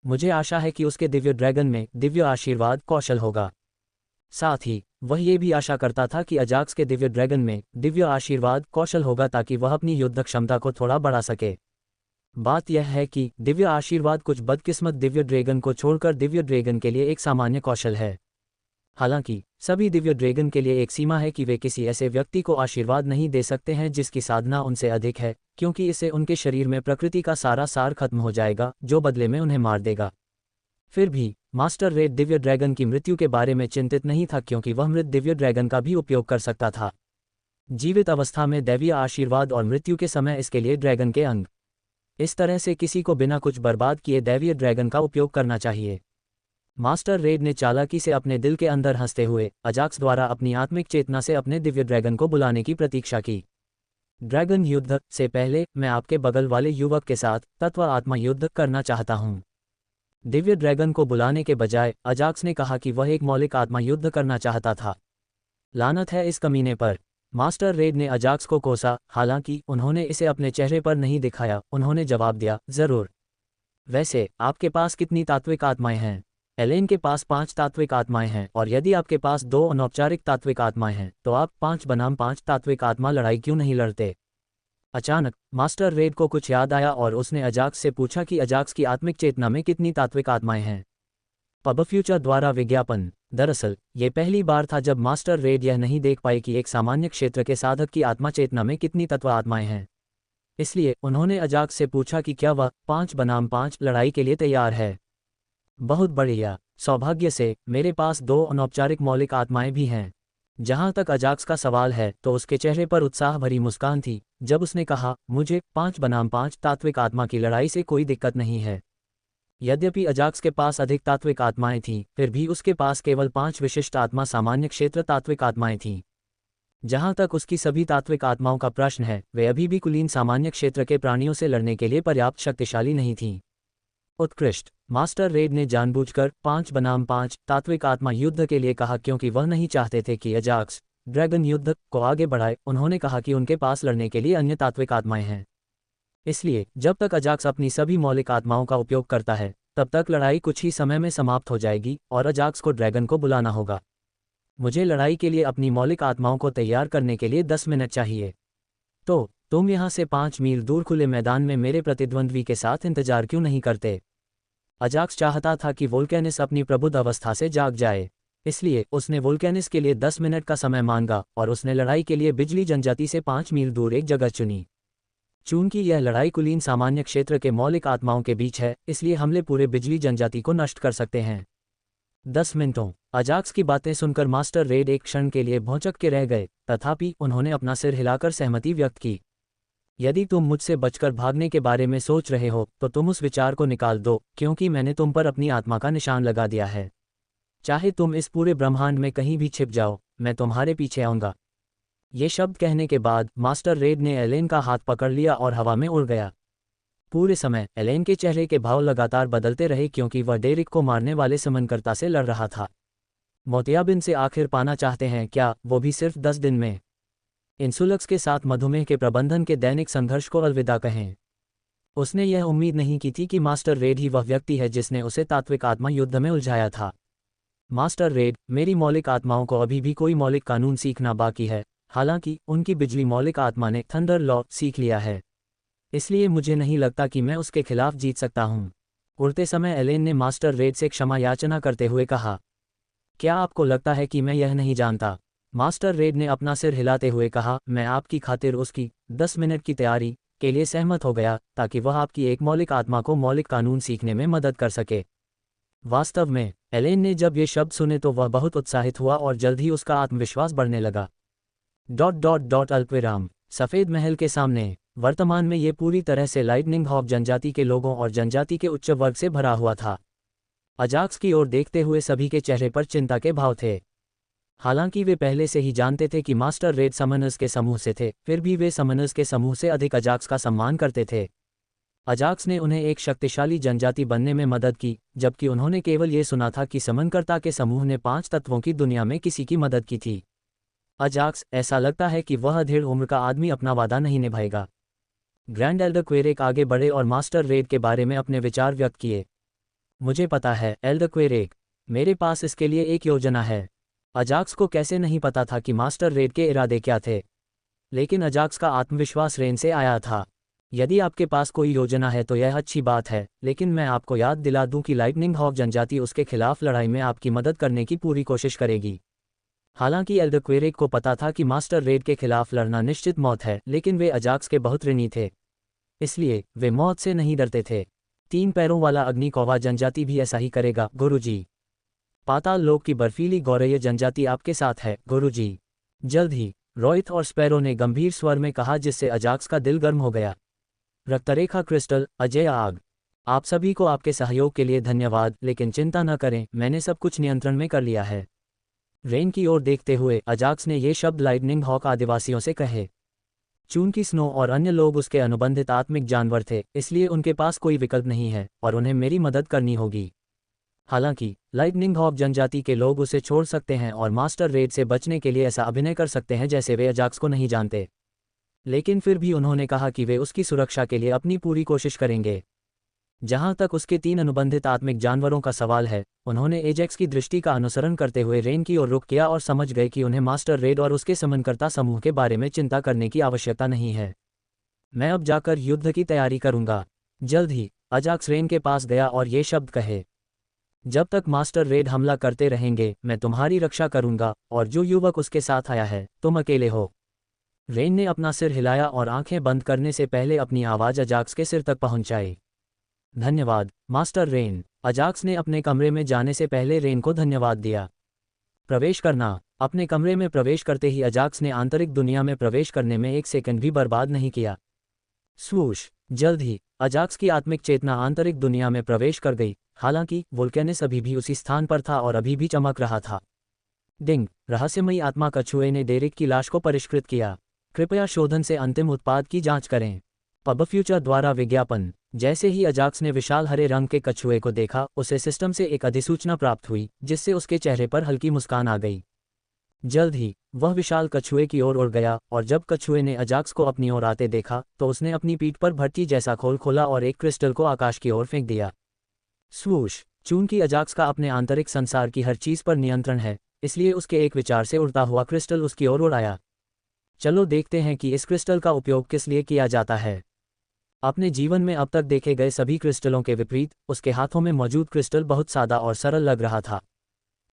मुझे आशा है कि उसके दिव्य ड्रैगन में दिव्य आशीर्वाद कौशल होगा। साथ ही वह ये भी आशा करता था कि अजाक्स के दिव्य ड्रैगन में दिव्य आशीर्वाद कौशल होगा ताकि वह अपनी युद्ध क्षमता को थोड़ा बढ़ा सके। बात यह है कि दिव्य आशीर्वाद कुछ बदकिस्मत दिव्य ड्रैगन को छोड़कर दिव्य ड्रैगन के लिए एक सामान्य कौशल है। हालांकि सभी दिव्य ड्रैगन के लिए एक सीमा है कि वे किसी ऐसे व्यक्ति को आशीर्वाद नहीं दे सकते हैं जिसकी साधना उनसे अधिक है, क्योंकि इससे उनके शरीर में प्रकृति का सारा सार खत्म हो जाएगा जो बदले में उन्हें मार देगा। फिर भी मास्टर रेड दिव्य ड्रैगन की मृत्यु के बारे में चिंतित नहीं था क्योंकि वह मृत दिव्य ड्रैगन का भी उपयोग कर सकता था। जीवित अवस्था में दैवीय आशीर्वाद और मृत्यु के समय इसके लिए ड्रैगन के अंग। इस तरह से किसी को बिना कुछ बर्बाद किए दैवीय ड्रैगन का उपयोग करना चाहिए। मास्टर रेड ने चालाकी से अपने दिल के अंदर हंसते हुए अजाक्स द्वारा अपनी आत्मिक चेतना से अपने दिव्य ड्रैगन को बुलाने की प्रतीक्षा की। ड्रैगन युद्ध से पहले मैं आपके बगल वाले युवक के साथ तत्व आत्मा युद्ध करना चाहता हूं। दिव्य ड्रैगन को बुलाने के बजाय अजाक्स ने कहा कि वह एक मौलिक आत्मा युद्ध करना चाहता था। लानत है इस कमीने पर। मास्टर रेड ने अजाक्स को कोसा, हालांकि उन्होंने इसे अपने चेहरे पर नहीं दिखाया। उन्होंने जवाब दिया, जरूर। वैसे आपके पास कितनी तात्विक आत्माएं हैं? एलेन के पास 5 तात्विक आत्माएं हैं और यदि आपके पास 2 अनौपचारिक तात्विक आत्माएं हैं तो आप 5 बनाम 5 तात्विक आत्मा लड़ाई क्यों नहीं लड़ते? अचानक मास्टर रेड को कुछ याद आया और उसने अजाक्स से पूछा कि अजाक्स की आत्मिक चेतना में कितनी तात्विक आत्माएं हैं। पब फ्यूचर द्वारा विज्ञापन। दरअसल ये पहली बार था जब मास्टर रेड यह नहीं देख पाए कि एक सामान्य क्षेत्र के साधक की आत्मा चेतना में कितनी तत्व आत्माएं हैं। इसलिए उन्होंने अजाक्स से पूछा कि क्या वह 5 बनाम 5 लड़ाई के लिए तैयार है। बहुत बढ़िया, सौभाग्य से मेरे पास 2 अनौपचारिक मौलिक आत्माएं भी हैं। जहां तक अजाक्स का सवाल है तो उसके चेहरे पर उत्साह भरी मुस्कान थी जब उसने कहा, मुझे 5 बनाम 5 तात्विक आत्मा की लड़ाई से कोई दिक्कत नहीं है। यद्यपि अजाक्स के पास अधिक तात्विक आत्माएं थीं, फिर भी उसके पास केवल 5 विशिष्ट आत्मा सामान्य क्षेत्र तात्विक आत्माएं थीं। जहां तक उसकी सभी तात्विक आत्माओं का प्रश्न है, वे अभी भी कुलीन सामान्य क्षेत्र के प्राणियों से लड़ने के लिए पर्याप्त शक्तिशाली नहीं थीं। उत्कृष्ट, मास्टर रेड ने जानबूझकर 5 बनाम 5 तात्विक आत्मा युद्ध के लिए कहा क्योंकि वह नहीं चाहते थे कि अजाक्स ड्रैगन युद्ध को आगे बढ़ाए। उन्होंने कहा कि उनके पास लड़ने के लिए अन्य तात्विक आत्माएं हैं। इसलिए जब तक अजाक्स अपनी सभी मौलिक आत्माओं का उपयोग करता है, तब तक लड़ाई कुछ ही समय में समाप्त हो जाएगी और अजाक्स को ड्रैगन को बुलाना होगा। मुझे लड़ाई के लिए अपनी मौलिक आत्माओं को तैयार करने के लिए 10 मिनट चाहिए। तो तुम यहाँ से 5 मील दूर खुले मैदान में मेरे प्रतिद्वंद्वी के साथ इंतजार क्यों नहीं करते? अजाक्स चाहता था कि वोल्केनिस अपनी प्रबुद्ध अवस्था से जाग जाए, इसलिए उसने वोल्केनिस के लिए 10 मिनट का समय मांगा और उसने लड़ाई के लिए बिजली जनजाति से 5 मील दूर एक जगह चुनी। चूंकि यह लड़ाई कुलीन सामान्य क्षेत्र के मौलिक आत्माओं के बीच है, इसलिए हमले पूरे बिजली जनजाति को नष्ट कर सकते हैं। 10 मिनटों। अजाक्स की बातें सुनकर मास्टर रेड एक क्षण के लिए भौंचक के रह गए, तथापि उन्होंने अपना सिर हिलाकर सहमति व्यक्त की। यदि तुम मुझसे बचकर भागने के बारे में सोच रहे हो तो तुम उस विचार को निकाल दो, क्योंकि मैंने तुम पर अपनी आत्मा का निशान लगा दिया है। चाहे तुम इस पूरे ब्रह्मांड में कहीं भी छिप जाओ, मैं तुम्हारे पीछे आऊंगा। ये शब्द कहने के बाद मास्टर रेड ने एलेन का हाथ पकड़ लिया और हवा में उड़ गया। पूरे समय एलेन के चेहरे के भाव लगातार बदलते रहे क्योंकि वह डेरिक को मारने वाले समनकर्ता से लड़ रहा था। मोतियाबिंद से आखिर पाना चाहते हैं क्या, वो भी सिर्फ 10 दिन में? इंसुलक्स के साथ मधुमेह के प्रबंधन के दैनिक संघर्ष को अलविदा कहें। उसने यह उम्मीद नहीं की थी कि मास्टर रेड ही वह व्यक्ति है जिसने उसे तात्विक आत्मा युद्ध में उलझाया था। मास्टर रेड, मेरी मौलिक आत्माओं को अभी भी कोई मौलिक कानून सीखना बाकी है। हालांकि उनकी बिजली मौलिक आत्मा ने थंडर लॉ सीख लिया है, इसलिए मुझे नहीं लगता कि मैं उसके खिलाफ जीत सकता हूं। उड़ते समय एलेन ने मास्टर रेड से क्षमा याचना करते हुए कहा, क्या आपको लगता है कि मैं यह नहीं जानता? मास्टर रेड ने अपना सिर हिलाते हुए कहा, मैं आपकी खातिर उसकी 10 मिनट की तैयारी के लिए सहमत हो गया ताकि वह आपकी एक मौलिक आत्मा को मौलिक कानून सीखने में मदद कर सके। वास्तव में एलेन ने जब ये शब्द सुने तो वह बहुत उत्साहित हुआ और जल्द ही उसका आत्मविश्वास बढ़ने लगा। अल्पविराम। सफ़ेद महल के सामने वर्तमान में ये पूरी तरह से लाइटनिंग हॉक जनजाति के लोगों और जनजाति के उच्च वर्ग से भरा हुआ था। अजाक्स की ओर देखते हुए सभी के चेहरे पर चिंता के भाव थे। हालांकि वे पहले से ही जानते थे कि मास्टर रेड समनर्स के समूह से थे, फिर भी वे समनर्स के समूह से अधिक अजाक्स का सम्मान करते थे। अजाक्स ने उन्हें एक शक्तिशाली जनजाति बनने में मदद की, जबकि उन्होंने केवल ये सुना था कि समनकर्ता के समूह ने 5 तत्वों की दुनिया में किसी की मदद की थी। अजाक्स, ऐसा लगता है कि वह अधेड़ उम्र का आदमी अपना वादा नहीं निभाएगा। ग्रैंड एल्डर क्वेरेक आगे बढ़े और मास्टर रेड के बारे में अपने विचार व्यक्त किए। मुझे पता है एल्डर क्वेरेक, मेरे पास इसके लिए एक योजना है। अजाक्स को कैसे नहीं पता था कि मास्टर रेड के इरादे क्या थे, लेकिन अजाक्स का आत्मविश्वास रेन से आया था। यदि आपके पास कोई योजना है तो यह अच्छी बात है, लेकिन मैं आपको याद दिला दूं कि लाइटनिंग हॉक जनजाति उसके खिलाफ लड़ाई में आपकी मदद करने की पूरी कोशिश करेगी। हालांकि एल्डर क्वेरेक को पता था कि मास्टर रेड के खिलाफ लड़ना निश्चित मौत है, लेकिन वे अजाक्स के बहुत ऋणी थे, इसलिए वे मौत से नहीं डरते थे। 3 पैरों वाला अग्नि कौवा जनजाति भी ऐसा ही करेगा, गुरुजी। पाताल लोक की बर्फीली गौरय जनजाति आपके साथ है, गुरुजी। जल्द ही, रोहित और स्पैरो ने गंभीर स्वर में कहा, जिससे अजाक्स का दिल गर्म हो गया। रक्तरेखा क्रिस्टल, अजय आग, आप सभी को आपके सहयोग के लिए धन्यवाद, लेकिन चिंता न करें, मैंने सब कुछ नियंत्रण में कर लिया है। रेन की ओर देखते हुए अजाक्स ने ये शब्द लाइटनिंग हॉक आदिवासियों से कहे। चूंकि स्नो और अन्य लोग उसके अनुबंधित आत्मिक जानवर थे, इसलिए उनके पास कोई विकल्प नहीं है और उन्हें मेरी मदद करनी होगी। हालांकि लाइटनिंग हॉक जनजाति के लोग उसे छोड़ सकते हैं और मास्टर रेड से बचने के लिए ऐसा अभिनय कर सकते हैं जैसे वे अजाक्स को नहीं जानते, लेकिन फिर भी उन्होंने कहा कि वे उसकी सुरक्षा के लिए अपनी पूरी कोशिश करेंगे। जहां तक उसके 3 अनुबंधित आत्मिक जानवरों का सवाल है, उन्होंने एजेक्स की दृष्टि का अनुसरण करते हुए रेन की ओर रुख किया और समझ गए कि उन्हें मास्टर रेड और उसके समनकर्ता समूह के बारे में चिंता करने की आवश्यकता नहीं है। मैं अब जाकर युद्ध की तैयारी करूंगा। जल्द ही अजाक्स रेन के पास गया और ये शब्द कहे। जब तक मास्टर रेड हमला करते रहेंगे मैं तुम्हारी रक्षा करूंगा, और जो युवक उसके साथ आया है तुम अकेले हो। रेन ने अपना सिर हिलाया और आंखें बंद करने से पहले अपनी आवाज़ अजाक्स के सिर तक पहुंचाई। धन्यवाद मास्टर रेन। अजाक्स ने अपने कमरे में जाने से पहले रेन को धन्यवाद दिया। प्रवेश करना। अपने कमरे में प्रवेश करते ही अजाक्स ने आंतरिक दुनिया में प्रवेश करने में एक सेकंड भी बर्बाद नहीं किया। स्वूश। जल्द ही अजाक्स की आत्मिक चेतना आंतरिक दुनिया में प्रवेश कर गई। हालांकि वोल्केनस अभी भी उसी स्थान पर था और अभी भी चमक रहा था। डिंग। रहस्यमयी आत्मा कछुए ने डेरिक की लाश को परिष्कृत किया। कृपया शोधन से अंतिम उत्पाद की जांच करें। पब फ्यूचर द्वारा विज्ञापन। जैसे ही अजाक्स ने विशाल हरे रंग के कछुए को देखा, उसे सिस्टम से एक अधिसूचना प्राप्त हुई जिससे उसके चेहरे पर हल्की मुस्कान आ गई। जल्द ही वह विशाल कछुए की ओर उड़ गया और जब कछुए ने अजाक्स को अपनी ओर आते देखा तो उसने अपनी पीठ पर भट्टी जैसा खोल खोला और एक क्रिस्टल को आकाश की ओर फेंक दिया। स्वूश। चूंकि अजाक्स का अपने आंतरिक संसार की हर चीज पर नियंत्रण है, इसलिए उसके एक विचार से उड़ता हुआ क्रिस्टल उसकी ओर उड़ाया। चलो देखते हैं कि इस क्रिस्टल का उपयोग किस लिए किया जाता है। अपने जीवन में अब तक देखे गए सभी क्रिस्टलों के विपरीत उसके हाथों में मौजूद क्रिस्टल बहुत सादा और सरल लग रहा था।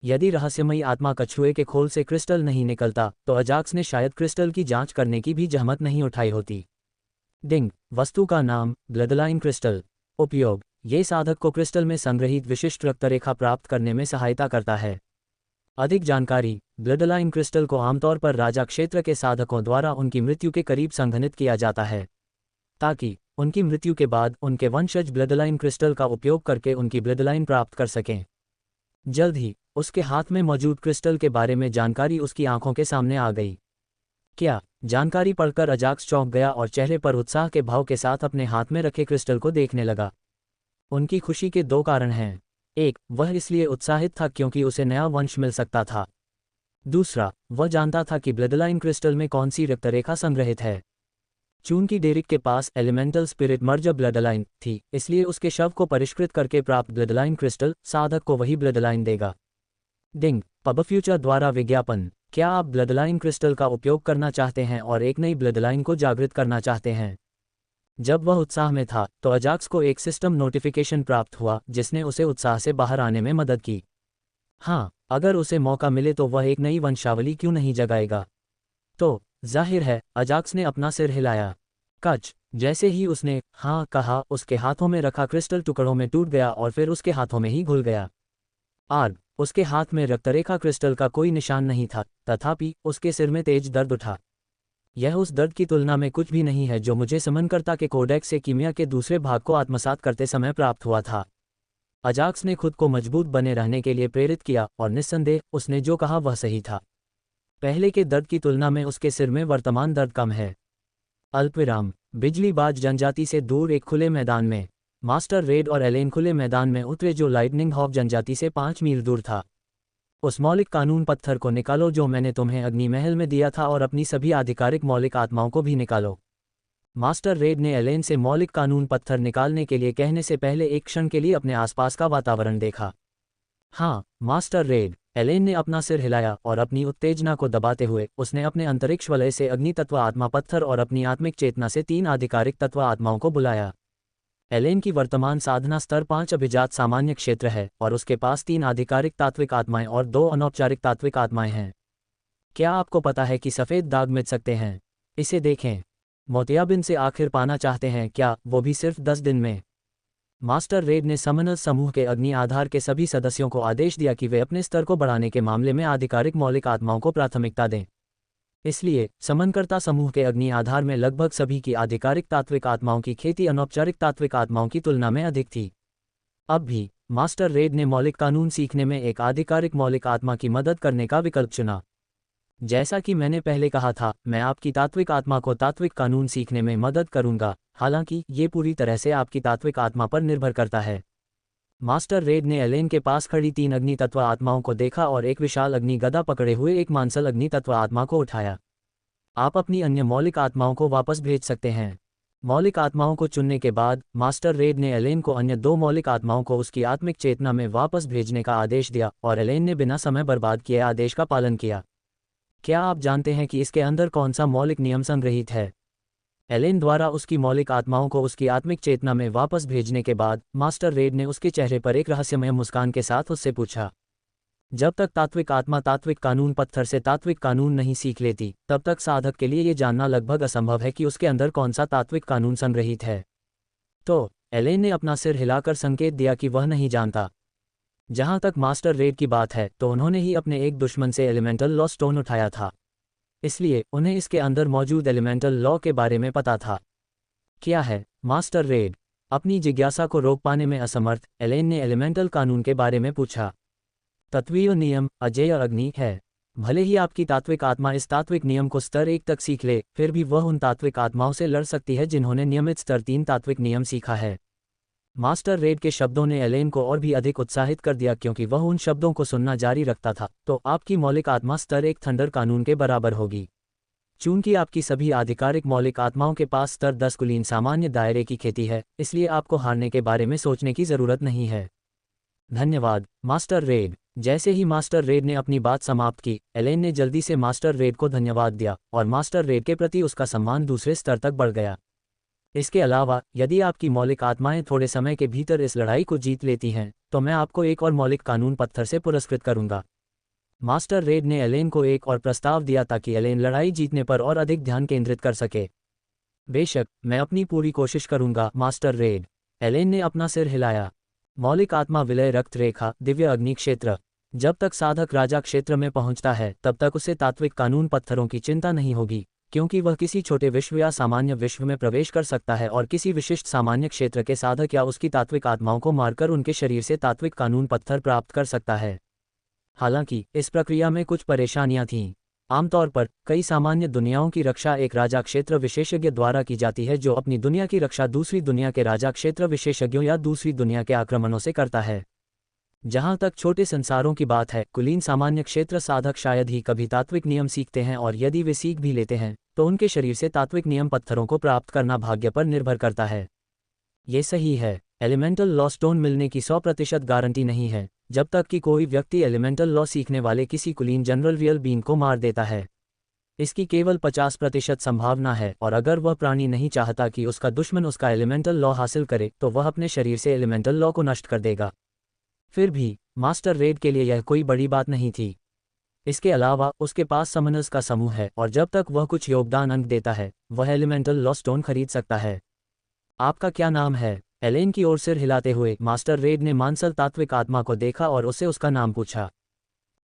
यदि रहस्यमयी आत्मा कछुए के खोल से क्रिस्टल नहीं निकलता तो अजाक्स ने शायद क्रिस्टल की जांच करने की भी जहमत नहीं उठाई होती। डिंग। वस्तु का नाम ब्लडलाइन क्रिस्टल। उपयोग। ये साधक को क्रिस्टल में संग्रहित विशिष्ट रक्तरेखा प्राप्त करने में सहायता करता है। अधिक जानकारी। ब्लडलाइन क्रिस्टल को आमतौर पर राजा क्षेत्र के साधकों द्वारा उनकी मृत्यु के करीब संघनित किया जाता है ताकि उनकी मृत्यु के बाद उनके वंशज ब्लडलाइन क्रिस्टल का उपयोग करके उनकी ब्लडलाइन प्राप्त कर सकें। जल्द ही उसके हाथ में मौजूद क्रिस्टल के बारे में जानकारी उसकी आंखों के सामने आ गई। क्या? जानकारी पढ़कर अजाक्स चौंक गया और चेहरे पर उत्साह के भाव के साथ अपने हाथ में रखे क्रिस्टल को देखने लगा। उनकी खुशी के दो कारण हैं। एक, वह इसलिए उत्साहित था क्योंकि उसे नया वंश मिल सकता था। दूसरा, वह जानता था कि ब्लडलाइन क्रिस्टल में कौन सी रक्तरेखा संग्रहित है। चूंकि डेरिक के पास एलिमेंटल स्पिरिट मर्ज ब्लडलाइन थी, इसलिए उसके शव को परिष्कृत करके प्राप्त ब्लडलाइन क्रिस्टल साधक को वही ब्लडलाइन देगा। डिंग। पब फ्यूचर द्वारा विज्ञापन। क्या आप ब्लडलाइन क्रिस्टल का उपयोग करना चाहते हैं और एक नई ब्लडलाइन को जागृत करना चाहते हैं? जब वह उत्साह में था तो अजाक्स को एक सिस्टम नोटिफिकेशन प्राप्त हुआ जिसने उसे उत्साह से बाहर आने में मदद की। हाँ, अगर उसे मौका मिले तो वह एक नई वंशावली क्यों नहीं जगाएगा। तो जाहिर है, अजाक्स ने अपना सिर हिलाया। कच। जैसे ही उसने हाँ कहा, उसके हाथों में रखा क्रिस्टल टुकड़ों में टूट गया और फिर उसके हाथों में ही घुल गया। आर्ग। उसके हाथ में रक्तरेखा क्रिस्टल का कोई निशान नहीं था, तथापि उसके सिर में तेज दर्द उठा। यह उस दर्द की तुलना में कुछ भी नहीं है जो मुझे समनकर्ता के कोडेक्स से कीमिया के दूसरे भाग को आत्मसात करते समय प्राप्त हुआ था। अजाक्स ने खुद को मजबूत बने रहने के लिए प्रेरित किया और निस्संदेह उसने जो कहा वह सही था। पहले के दर्द की तुलना में उसके सिर में वर्तमान दर्द कम है। अल्पविराम। बिजलीबाज जनजाति से दूर एक खुले मैदान में मास्टर रेड और एलेन खुले मैदान में उतरे जो लाइटनिंग हॉक जनजाति से 5 मील दूर था। उस मौलिक कानून पत्थर को निकालो जो मैंने तुम्हें अग्नि महल में दिया था और अपनी सभी आधिकारिक मौलिक आत्माओं को भी निकालो। मास्टर रेड ने एलेन से मौलिक कानून पत्थर निकालने के लिए कहने से पहले एक क्षण के लिए अपने आसपास का वातावरण देखा। हाँ मास्टर रेड। एलेन ने अपना सिर हिलाया और अपनी उत्तेजना को दबाते हुए उसने अपने अंतरिक्ष वलय से अग्नि तत्व आत्मा पत्थर और अपनी आत्मिक चेतना से 3 आधिकारिक तत्व आत्माओं को बुलाया। एलेन की वर्तमान साधना स्तर 5 अभिजात सामान्य क्षेत्र है और उसके पास 3 आधिकारिक तात्विक आत्माएं और 2 अनौपचारिक तात्विक आत्माएं हैं। क्या आपको पता है कि सफ़ेद दाग मिट सकते हैं? इसे देखें। मोतियाबिंद से आखिर पाना चाहते हैं क्या, वो भी सिर्फ 10 दिन में? मास्टर रेड ने समनर्स समूह के अग्नि आधार के सभी सदस्यों को आदेश दिया कि वे अपने स्तर को बढ़ाने के मामले में आधिकारिक मौलिक आत्माओं को प्राथमिकता दें। इसलिए समनकर्ता समूह के अग्नि आधार में लगभग सभी की आधिकारिक तात्विक आत्माओं की खेती अनौपचारिक तात्विक आत्माओं की तुलना में अधिक थी। अब भी मास्टर रेड ने मौलिक कानून सीखने में एक आधिकारिक मौलिक आत्मा की मदद करने का विकल्प चुना। जैसा कि मैंने पहले कहा था, मैं आपकी तात्विक आत्मा को तात्विक कानून सीखने में मदद करूंगा, हालांकि ये पूरी तरह से आपकी तात्विक आत्मा पर निर्भर करता है। मास्टर रेड ने एलेन के पास खड़ी 3 अग्नि तत्व आत्माओं को देखा और एक विशाल अग्नि गदा पकड़े हुए एक मांसल अग्नि तत्व आत्मा को उठाया। आप अपनी अन्य मौलिक आत्माओं को वापस भेज सकते हैं। मौलिक आत्माओं को चुनने के बाद मास्टर रेड ने एलेन को अन्य 2 मौलिक आत्माओं को उसकी आत्मिक चेतना में वापस भेजने का आदेश दिया और एलेन ने बिना समय बर्बाद किए आदेश का पालन किया। क्या आप जानते हैं कि इसके अंदर कौन सा मौलिक नियम संग्रहित है? एलेन द्वारा उसकी मौलिक आत्माओं को उसकी आत्मिक चेतना में वापस भेजने के बाद मास्टर रेड ने उसके चेहरे पर एक रहस्यमय मुस्कान के साथ उससे पूछा, जब तक तात्विक आत्मा तात्विक कानून पत्थर से तात्विक कानून नहीं सीख लेती, तब तक साधक के लिए ये जानना लगभग असंभव है कि उसके अंदर कौन सा तात्विक कानून संग्रहित है। तो एलेन ने अपना सिर हिलाकर संकेत दिया कि वह नहीं जानता। जहां तक मास्टर रेड की बात है तो उन्होंने ही अपने एक दुश्मन से एलिमेंटल लॉ स्टोन उठाया था, इसलिए उन्हें इसके अंदर मौजूद एलिमेंटल लॉ के बारे में पता था। क्या है? मास्टर रेड अपनी जिज्ञासा को रोक पाने में असमर्थ, एलेन ने एलिमेंटल कानून के बारे में पूछा। तत्वीय नियम अजेय अग्नि है। भले ही आपकी तात्विक आत्मा इस तात्विक नियम को स्तर 1 तक सीख ले, फिर भी वह उन तात्विक आत्माओं से लड़ सकती है जिन्होंने नियमित स्तर 3 तात्विक नियम सीखा है। मास्टर रेड के शब्दों ने एलेन को और भी अधिक उत्साहित कर दिया क्योंकि वह उन शब्दों को सुनना जारी रखता था। तो आपकी मौलिक आत्मा स्तर 1 थंडर कानून के बराबर होगी। चूंकि आपकी सभी आधिकारिक मौलिक आत्माओं के पास स्तर 10 कुलीन सामान्य दायरे की खेती है, इसलिए आपको हारने के बारे में सोचने की जरूरत नहीं है। धन्यवाद मास्टर रेड। जैसे ही मास्टर रेड ने अपनी बात समाप्त की, एलेन ने जल्दी से मास्टर रेड को धन्यवाद दिया और मास्टर रेड के प्रति उसका सम्मान दूसरे स्तर तक बढ़ गया। इसके अलावा, यदि आपकी मौलिक आत्माएं थोड़े समय के भीतर इस लड़ाई को जीत लेती हैं, तो मैं आपको एक और मौलिक कानून पत्थर से पुरस्कृत करूंगा। मास्टर रेड ने एलेन को एक और प्रस्ताव दिया ताकि एलेन लड़ाई जीतने पर और अधिक ध्यान केंद्रित कर सके। बेशक, मैं अपनी पूरी कोशिश करूंगा मास्टर रेड। एलेन ने अपना सिर हिलाया। मौलिक आत्मा विलय रक्त रेखा दिव्य अग्नि क्षेत्र। जब तक साधक राजा क्षेत्र में पहुंचता है तब तक उसे तात्विक कानून पत्थरों की चिंता नहीं होगी, क्योंकि वह किसी छोटे विश्व या सामान्य विश्व में प्रवेश कर सकता है और किसी विशिष्ट सामान्य क्षेत्र के साधक या उसकी तात्विक आत्माओं को मारकर उनके शरीर से तात्विक कानून पत्थर प्राप्त कर सकता है। हालांकि इस प्रक्रिया में कुछ परेशानियां थीं। आमतौर पर कई सामान्य दुनियाओं की रक्षा एक राजा क्षेत्र विशेषज्ञ द्वारा की जाती है, जो अपनी दुनिया की रक्षा दूसरी दुनिया के राजा क्षेत्र विशेषज्ञों या दूसरी दुनिया के आक्रमणों से करता है। जहां तक छोटे संसारों की बात है, कुलीन सामान्य क्षेत्र साधक शायद ही कभी तात्विक नियम सीखते हैं, और यदि वे सीख भी लेते हैं तो उनके शरीर से तात्विक नियम पत्थरों को प्राप्त करना भाग्य पर निर्भर करता है। ये सही है, एलिमेंटल लॉ स्टोन मिलने की 100% गारंटी नहीं है जब तक कि कोई व्यक्ति एलिमेंटल लॉ सीखने वाले किसी कुलीन जनरल रियल बीन को मार देता है। इसकी केवल 50% संभावना है, और अगर वह प्राणी नहीं चाहता कि उसका दुश्मन उसका एलिमेंटल लॉ हासिल करे तो वह अपने शरीर से एलिमेंटल लॉ को नष्ट कर देगा। फिर भी मास्टर रेड के लिए यह कोई बड़ी बात नहीं थी। इसके अलावा उसके पास समनर्स का समूह है, और जब तक वह कुछ योगदान अंक देता है वह एलिमेंटल लॉ स्टोन खरीद सकता है। आपका क्या नाम है? एलेन की ओर सिर हिलाते हुए मास्टर रेड ने मानसल तात्विक आत्मा को देखा और उससे उसका नाम पूछा।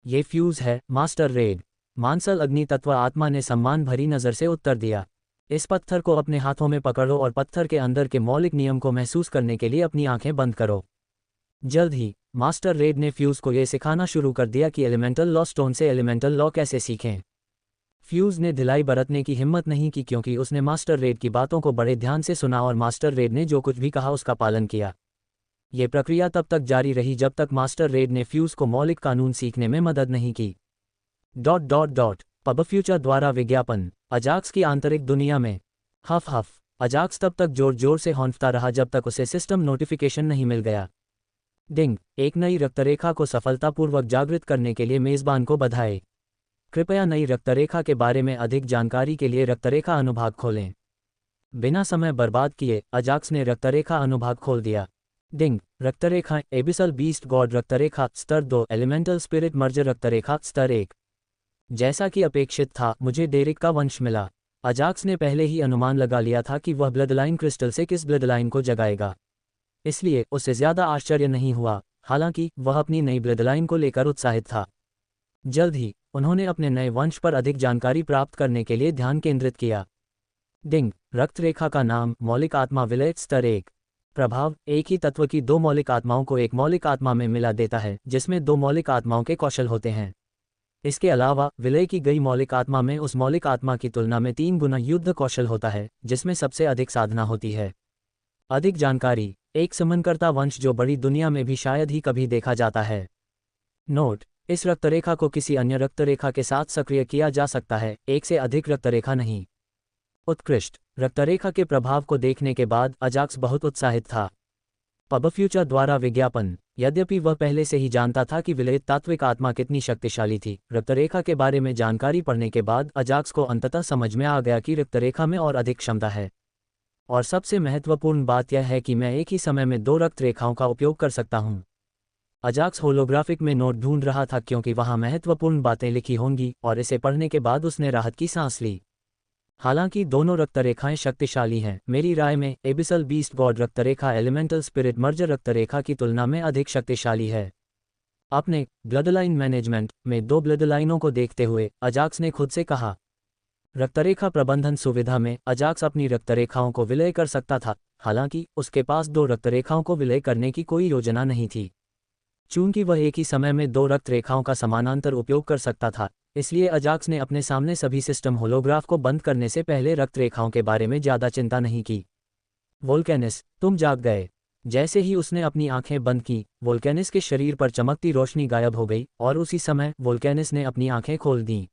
ये फ्यूज है मास्टर रेड। मानसल अग्नि तत्व आत्मा ने सम्मान भरी नज़र से उत्तर दिया। इस पत्थर को अपने हाथों में पकड़ो और पत्थर के अंदर के मौलिक नियम को महसूस करने के लिए अपनी आंखें बंद करो। जल्द ही मास्टर रेड ने फ्यूज को यह सिखाना शुरू कर दिया कि एलिमेंटल लॉ स्टोन से एलिमेंटल लॉ कैसे सीखें। फ्यूज ने ढिलाई बरतने की हिम्मत नहीं की, क्योंकि उसने मास्टर रेड की बातों को बड़े ध्यान से सुना और मास्टर रेड ने जो कुछ भी कहा उसका पालन किया। ये प्रक्रिया तब तक जारी रही जब तक मास्टर रेड ने फ्यूज को मौलिक कानून सीखने में मदद नहीं की। पब फ्यूचर द्वारा विज्ञापन। अजाक्स की आंतरिक दुनिया में। हफ हफ। अजाक्स तब तक जोर जोर से हौंफता रहा जब तक उसे सिस्टम नोटिफिकेशन नहीं मिल गया। डिंग। एक नई रक्तरेखा को सफलतापूर्वक जागृत करने के लिए मेजबान को बधाई। कृपया नई रक्तरेखा के बारे में अधिक जानकारी के लिए रक्तरेखा अनुभाग खोलें। बिना समय बर्बाद किए अजाक्स ने रक्तरेखा अनुभाग खोल दिया। डिंग। रक्तरेखा एबिसल बीस्ट गॉड रक्तरेखा स्तर 2 एलिमेंटल स्पिरिट मर्जर रक्तरेखा स्तर 1। जैसा कि अपेक्षित था, मुझे डेरिक का वंश मिला। अजाक्स ने पहले ही अनुमान लगा लिया था कि वह ब्लडलाइन क्रिस्टल से किस ब्लडलाइन को जगाएगा, इसलिए उसे ज्यादा आश्चर्य नहीं हुआ। हालांकि वह अपनी नई ब्लडलाइन को लेकर उत्साहित था। जल्द ही उन्होंने अपने नए वंश पर अधिक जानकारी प्राप्त करने के लिए ध्यान केंद्रित किया। डिंग। रक्तरेखा का नाम मौलिक आत्मा विलय स्तर 1। प्रभाव एक ही तत्व की 2 मौलिक आत्माओं को एक मौलिक आत्मा में मिला देता है, जिसमें 2 मौलिक आत्माओं के कौशल होते हैं। इसके अलावा विलय की गई मौलिक आत्मा में उस मौलिक आत्मा की तुलना में 3 गुना युद्ध कौशल होता है, जिसमें सबसे अधिक साधना होती है। अधिक जानकारी। एक समनकर्ता वंश जो बड़ी दुनिया में भी शायद ही कभी देखा जाता है। नोट। इस रक्तरेखा को किसी अन्य रक्तरेखा के साथ सक्रिय किया जा सकता है, एक से अधिक रक्तरेखा नहीं। उत्कृष्ट। रक्तरेखा के प्रभाव को देखने के बाद अजाक्स बहुत उत्साहित था। पब फ्यूचर द्वारा विज्ञापन। यद्यपि वह पहले से ही जानता था कि विलयित तात्विक आत्मा कितनी शक्तिशाली थी, रक्तरेखा के बारे में जानकारी पढ़ने के बाद अजाक्स को अंततः समझ में आ गया कि रक्तरेखा में और अधिक क्षमता है। और सबसे महत्वपूर्ण बात यह है कि मैं एक ही समय में 2 रक्त रेखाओं का उपयोग कर सकता हूं। अजाक्स होलोग्राफिक में नोट ढूंढ रहा था क्योंकि वहां महत्वपूर्ण बातें लिखी होंगी, और इसे पढ़ने के बाद उसने राहत की सांस ली। हालांकि दोनों रक्तरेखाएं शक्तिशाली हैं, मेरी राय में एबिसल बीस्ट गॉड रक्तरेखा एलिमेंटल स्पिरिट मर्जर रक्तरेखा की तुलना में अधिक शक्तिशाली है। अपने ब्लडलाइन मैनेजमेंट में 2 ब्लडलाइनों को देखते हुए अजाक्स ने खुद से कहा। रक्तरेखा प्रबंधन सुविधा में अजाक्स अपनी रक्तरेखाओं को विलय कर सकता था, हालांकि उसके पास 2 रक्तरेखाओं को विलय करने की कोई योजना नहीं थी। चूंकि वह एक ही समय में 2 रक्त रेखाओं का समानांतर उपयोग कर सकता था, इसलिए अजाक्स ने अपने सामने सभी सिस्टम होलोग्राफ को बंद करने से पहले रक्त रेखाओं के बारे में ज़्यादा चिंता नहीं की। वोल्केनिस, तुम जाग गए। जैसे ही उसने अपनी आंखें बंद की, वोल्केनिस के शरीर पर चमकती रोशनी गायब हो गई और उसी समय वोल्केनिस ने अपनी आंखें खोल दीं।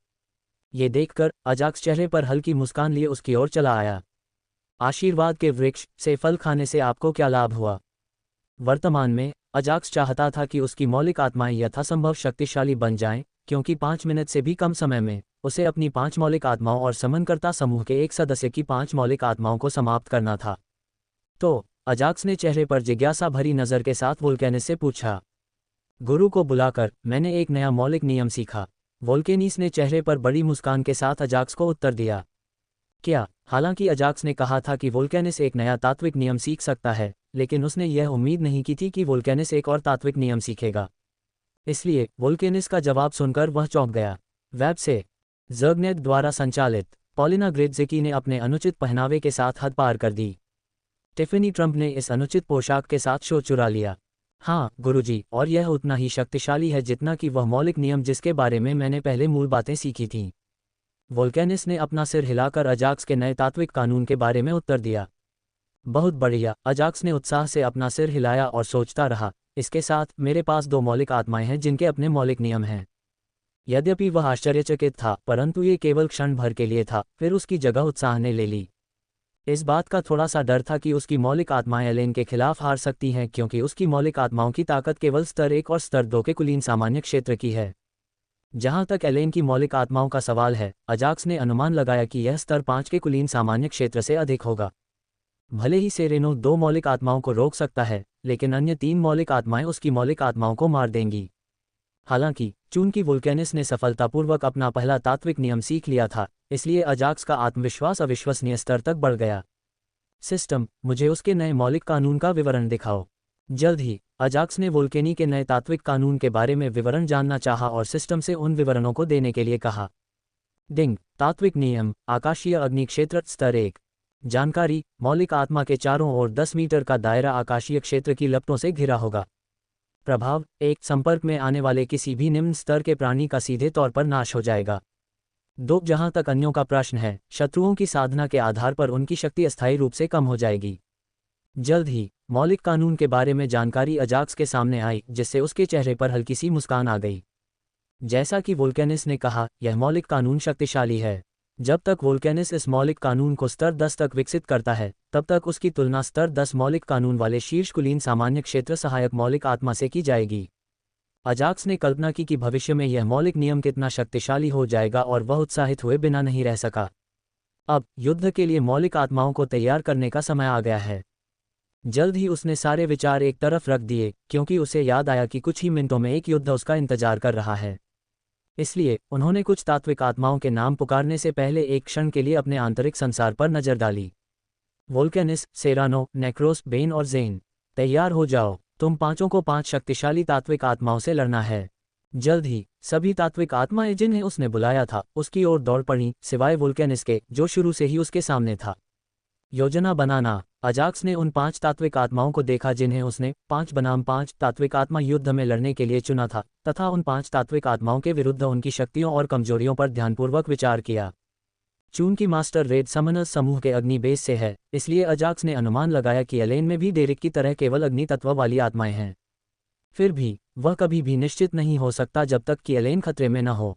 ये देखकर अजाक्स चेहरे पर हल्की मुस्कान लिए उसकी ओर चला आया। आशीर्वाद के वृक्ष से फल खाने से आपको क्या लाभ हुआ? वर्तमान में अजाक्स चाहता था कि उसकी मौलिक आत्माएं यथासंभव शक्तिशाली बन जाएं, क्योंकि 5 मिनट से भी कम समय में उसे अपनी 5 मौलिक आत्माओं और समनकर्ता समूह के एक सदस्य की 5 मौलिक आत्माओं को समाप्त करना था। तो अजाक्स ने चेहरे पर जिज्ञासा भरी नज़र के साथ वोल्केनिस से पूछा। गुरु को बुलाकर मैंने एक नया मौलिक नियम सीखा। वोल्केनिस ने चेहरे पर बड़ी मुस्कान के साथ अजाक्स को उत्तर दिया। क्या? हालांकि अजाक्स ने कहा था कि वोल्केनिस एक नया तात्विक नियम सीख सकता है, लेकिन उसने यह उम्मीद नहीं की थी कि वोल्केनिस एक और तात्विक नियम सीखेगा। इसलिए वोल्केनिस का जवाब सुनकर वह चौंक गया। वेब से ज़र्गनेट द्वारा संचालित पॉलिना ग्रेडज़िकी ने अपने अनुचित पहनावे के साथ हद पार कर दी। टिफ़नी ट्रंप ने इस अनुचित पोशाक के साथ शो चुरा लिया। हाँ गुरुजी, और यह उतना ही शक्तिशाली है जितना कि वह मौलिक नियम जिसके बारे में मैंने पहले मूल बातें सीखी थीं। वोल्केनिस ने अपना सिर हिलाकर अजाक्स के नए तात्विक कानून के बारे में उत्तर दिया। बहुत बढ़िया, अजाक्स ने उत्साह से अपना सिर हिलाया और सोचता रहा, इसके साथ मेरे पास 2 मौलिक आत्माएं हैं जिनके अपने मौलिक नियम हैं। यद्यपि वह आश्चर्यचकित था, परंतु ये केवल क्षण भर के लिए था, फिर उसकी जगह उत्साह ने ले ली। इस बात का थोड़ा सा डर था कि उसकी मौलिक आत्माएं एलेन के खिलाफ हार सकती हैं, क्योंकि उसकी मौलिक आत्माओं की ताकत केवल स्तर 1 और स्तर 2 के कुलीन सामान्य क्षेत्र की है। जहां तक एलेन की मौलिक आत्माओं का सवाल है, अजाक्स ने अनुमान लगाया कि यह स्तर 5 के कुलीन सामान्य क्षेत्र से अधिक होगा। भले ही सेरेनो 2 मौलिक आत्माओं को रोक सकता है, लेकिन अन्य 3 मौलिक आत्माएं उसकी मौलिक आत्माओं को मार देंगी। हालांकि चूंकि वोल्केनिस ने सफलतापूर्वक अपना पहला तात्विक नियम सीख लिया था, इसलिए अजाक्स का आत्मविश्वास अविश्वसनीय स्तर तक बढ़ गया। सिस्टम, मुझे उसके नए मौलिक कानून का विवरण दिखाओ। जल्द ही अजाक्स ने वोल्केनी के नए तात्विक कानून के बारे में विवरण जानना चाहा और सिस्टम से उन विवरणों को देने के लिए कहा। डिंग, तात्विक नियम, आकाशीय अग्नि क्षेत्र स्तर 1। जानकारी, मौलिक आत्मा के चारों ओर 10 मीटर का दायरा आकाशीय क्षेत्र की लपटों से घिरा होगा। प्रभाव, 1 संपर्क में आने वाले किसी भी निम्न स्तर के प्राणी का सीधे तौर पर नाश हो जाएगा। 2 जहां तक अन्यों का प्रश्न है, शत्रुओं की साधना के आधार पर उनकी शक्ति अस्थायी रूप से कम हो जाएगी। जल्द ही मौलिक कानून के बारे में जानकारी अजाक्स के सामने आई, जिससे उसके चेहरे पर हल्की सी मुस्कान आ गई। जैसा कि वोल्केनिस ने कहा, यह मौलिक कानून शक्तिशाली है। जब तक वोल्केनिस इस मौलिक कानून को स्तर 10 तक विकसित करता है, तब तक उसकी तुलना स्तर 10 मौलिक कानून वाले शीर्ष कुलीन सामान्य क्षेत्र सहायक मौलिक आत्मा से की जाएगी। अजाक्स ने कल्पना की कि भविष्य में यह मौलिक नियम कितना शक्तिशाली हो जाएगा, और वह उत्साहित हुए बिना नहीं रह सका। अब युद्ध के लिए मौलिक आत्माओं को तैयार करने का समय आ गया है। जल्द ही उसने सारे विचार एक तरफ रख दिए, क्योंकि उसे याद आया कि कुछ ही मिनटों में एक युद्ध उसका इंतजार कर रहा है। इसलिए उन्होंने कुछ तात्विक आत्माओं के नाम पुकारने से पहले एक क्षण के लिए अपने आंतरिक संसार पर नजर डाली। वोल्केनिस, सेरानो, नेक्रोस, बेन और जेन, तैयार हो जाओ। तुम पांचों को 5 शक्तिशाली तात्विक आत्माओं से लड़ना है। जल्द ही सभी तात्विक आत्माएं जिन्हें उसने बुलाया था उसकी ओर दौड़ पड़ी, सिवाय वोल्केनिस के, जो शुरू से ही उसके सामने था। योजना बनाना, अजाक्स ने उन 5 तात्विक आत्माओं को देखा जिन्हें उसने 5 बनाम 5 तात्विक आत्मा युद्ध में लड़ने के लिए चुना था, तथा उन 5 तात्विक आत्माओं के विरुद्ध उनकी शक्तियों और कमजोरियों पर ध्यानपूर्वक विचार किया। चूंकि मास्टर रेड समनर्स समूह के अग्नि बेस से है, इसलिए अजाक्स ने अनुमान लगाया कि एलेन में भी डेरिक की तरह केवल अग्नि तत्व वाली आत्माएं हैं। फिर भी वह कभी भी निश्चित नहीं हो सकता जब तक कि एलेन खतरे में न हो।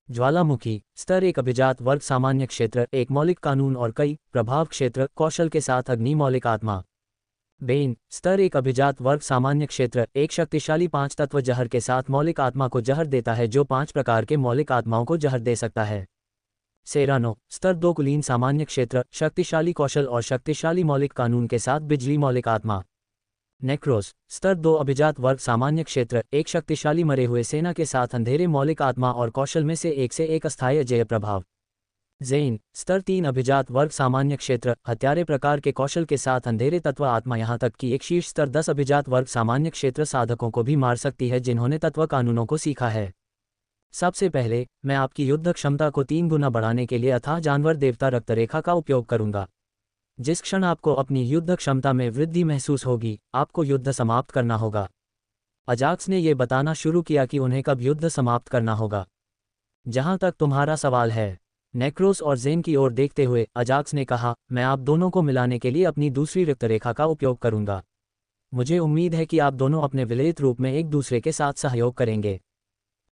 ज्वालामुखी, स्तर 1 अभिजात वर्ग सामान्य क्षेत्र, एक मौलिक कानून और कई प्रभाव क्षेत्र, कौशल के साथ अग्नि मौलिक आत्मा। बेन स्तर एक अभिजात वर्ग सामान्य क्षेत्र एक शक्तिशाली 5 तत्व जहर के साथ मौलिक आत्मा को जहर देता है जो 5 प्रकार के मौलिक आत्माओं को जहर दे सकता है। सेरानो स्तर 2 कुलीन सामान्य क्षेत्र शक्तिशाली कौशल और शक्तिशाली मौलिक कानून के साथ बिजली मौलिक आत्मा। नेक्रोस स्तर 2 अभिजात वर्ग सामान्य क्षेत्र एक शक्तिशाली मरे हुए सेना के साथ अंधेरे मौलिक आत्मा और कौशल में से एक अस्थायी अजेय प्रभाव। ज़ेन स्तर 3 अभिजात वर्ग सामान्य क्षेत्र हत्यारे प्रकार के कौशल के साथ अंधेरे तत्व आत्मा यहाँ तक कि एक शीर्ष स्तर 10 अभिजात वर्ग सामान्य क्षेत्र साधकों को भी मार सकती है जिन्होंने तत्व कानूनों को सीखा है। सबसे पहले मैं आपकी युद्ध क्षमता को 3 गुना बढ़ाने के लिए अथाह जानवर देवता रक्तरेखा का उपयोग करूंगा। जिस क्षण आपको अपनी युद्ध क्षमता में वृद्धि महसूस होगी आपको युद्ध समाप्त करना होगा। अजाक्स ने यह बताना शुरू किया कि उन्हें कब युद्ध समाप्त करना होगा। जहां तक तुम्हारा सवाल है, नेक्रोस और ज़ेन की ओर देखते हुए अजाक्स ने कहा, मैं आप दोनों को मिलाने के लिए अपनी दूसरी रक्तरेखा का उपयोग करूंगा। मुझे उम्मीद है कि आप दोनों अपने विलयित रूप में एक दूसरे के साथ सहयोग करेंगे।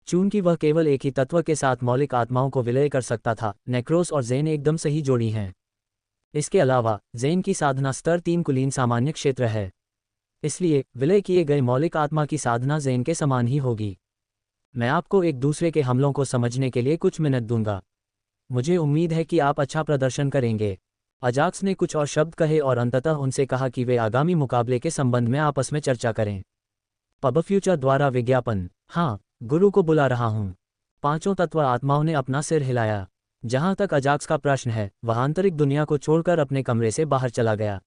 चूंकि वह केवल एक ही तत्व के साथ मौलिक आत्माओं को विलय कर सकता था, नेक्रोस और ज़ेन एकदम सही जोड़ी हैं। इसके अलावा ज़ेन की साधना स्तर 3 कुलीन सामान्य क्षेत्र है, इसलिए विलय किए गए मौलिक आत्मा की साधना ज़ेन के समान ही होगी। मैं आपको एक दूसरे के हमलों को समझने के लिए कुछ मिनट दूंगा। मुझे उम्मीद है कि आप अच्छा प्रदर्शन करेंगे। अजाक्स ने कुछ और शब्द कहे और अंततः उनसे कहा कि वे आगामी मुकाबले के संबंध में आपस में चर्चा करें। पब फ्यूचर द्वारा विज्ञापन। हाँ, गुरु को बुला रहा हूँ। 5 तत्व आत्माओं ने अपना सिर हिलाया। जहां तक अजाक्स का प्रश्न है, वह आंतरिक दुनिया को छोड़कर अपने कमरे से बाहर चला गया।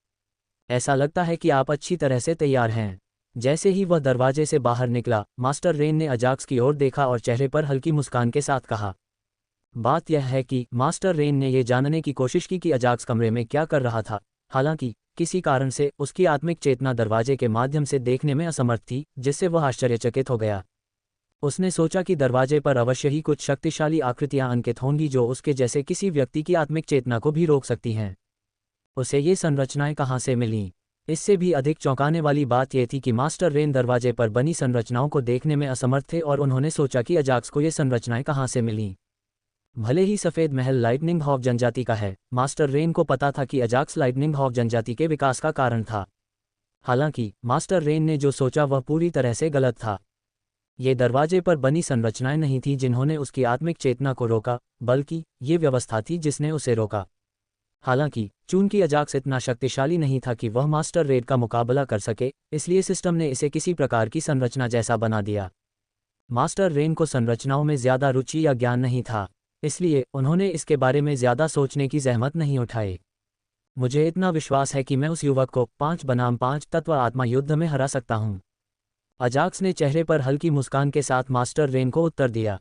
ऐसा लगता है कि आप अच्छी तरह से तैयार हैं। जैसे ही वह दरवाजे से बाहर निकला, मास्टर रेन ने अजाक्स की ओर देखा और चेहरे पर हल्की मुस्कान के साथ कहा। बात यह है कि मास्टर रेन ने यह जानने की कोशिश की कि अजाक्स कमरे में क्या कर रहा था। हालांकि किसी कारण से उसकी आत्मिक चेतना दरवाजे के माध्यम से देखने में असमर्थ थी, जिससे वह आश्चर्यचकित हो गया। उसने सोचा कि दरवाजे पर अवश्य ही कुछ शक्तिशाली आकृतियां अंकित होंगी जो उसके जैसे किसी व्यक्ति की आत्मिक चेतना को भी रोक सकती हैं। उसे ये संरचनाएं कहाँ से मिलीं? इससे भी अधिक चौंकाने वाली बात यह थी कि मास्टर रेन दरवाजे पर बनी संरचनाओं को देखने में असमर्थ थे और उन्होंने सोचा कि अजाक्स को ये संरचनाएं कहाँ से मिलीं। भले ही सफ़ेद महल लाइटनिंग हॉक जनजाति का है, मास्टर रेन को पता था कि अजाक्स लाइटनिंग हॉक जनजाति के विकास का कारण था। हालांकि मास्टर रेन ने जो सोचा वह पूरी तरह से गलत था। ये दरवाजे पर बनी संरचनाएं नहीं थीं जिन्होंने उसकी आत्मिक चेतना को रोका, बल्कि ये व्यवस्था थी जिसने उसे रोका। हालांकि चूंकि अजाक्स इतना शक्तिशाली नहीं था कि वह मास्टर रेड का मुकाबला कर सके, इसलिए सिस्टम ने इसे किसी प्रकार की संरचना जैसा बना दिया। मास्टर रेन को संरचनाओं में ज़्यादा रुचि या ज्ञान नहीं था, इसलिए उन्होंने इसके बारे में ज़्यादा सोचने की जहमत नहीं उठाई। मुझे इतना विश्वास है कि मैं उस युवक को 5 बनाम 5 तत्व आत्मा युद्ध में हरा सकता हूँ। अजाक्स ने चेहरे पर हल्की मुस्कान के साथ मास्टर रेन को उत्तर दिया।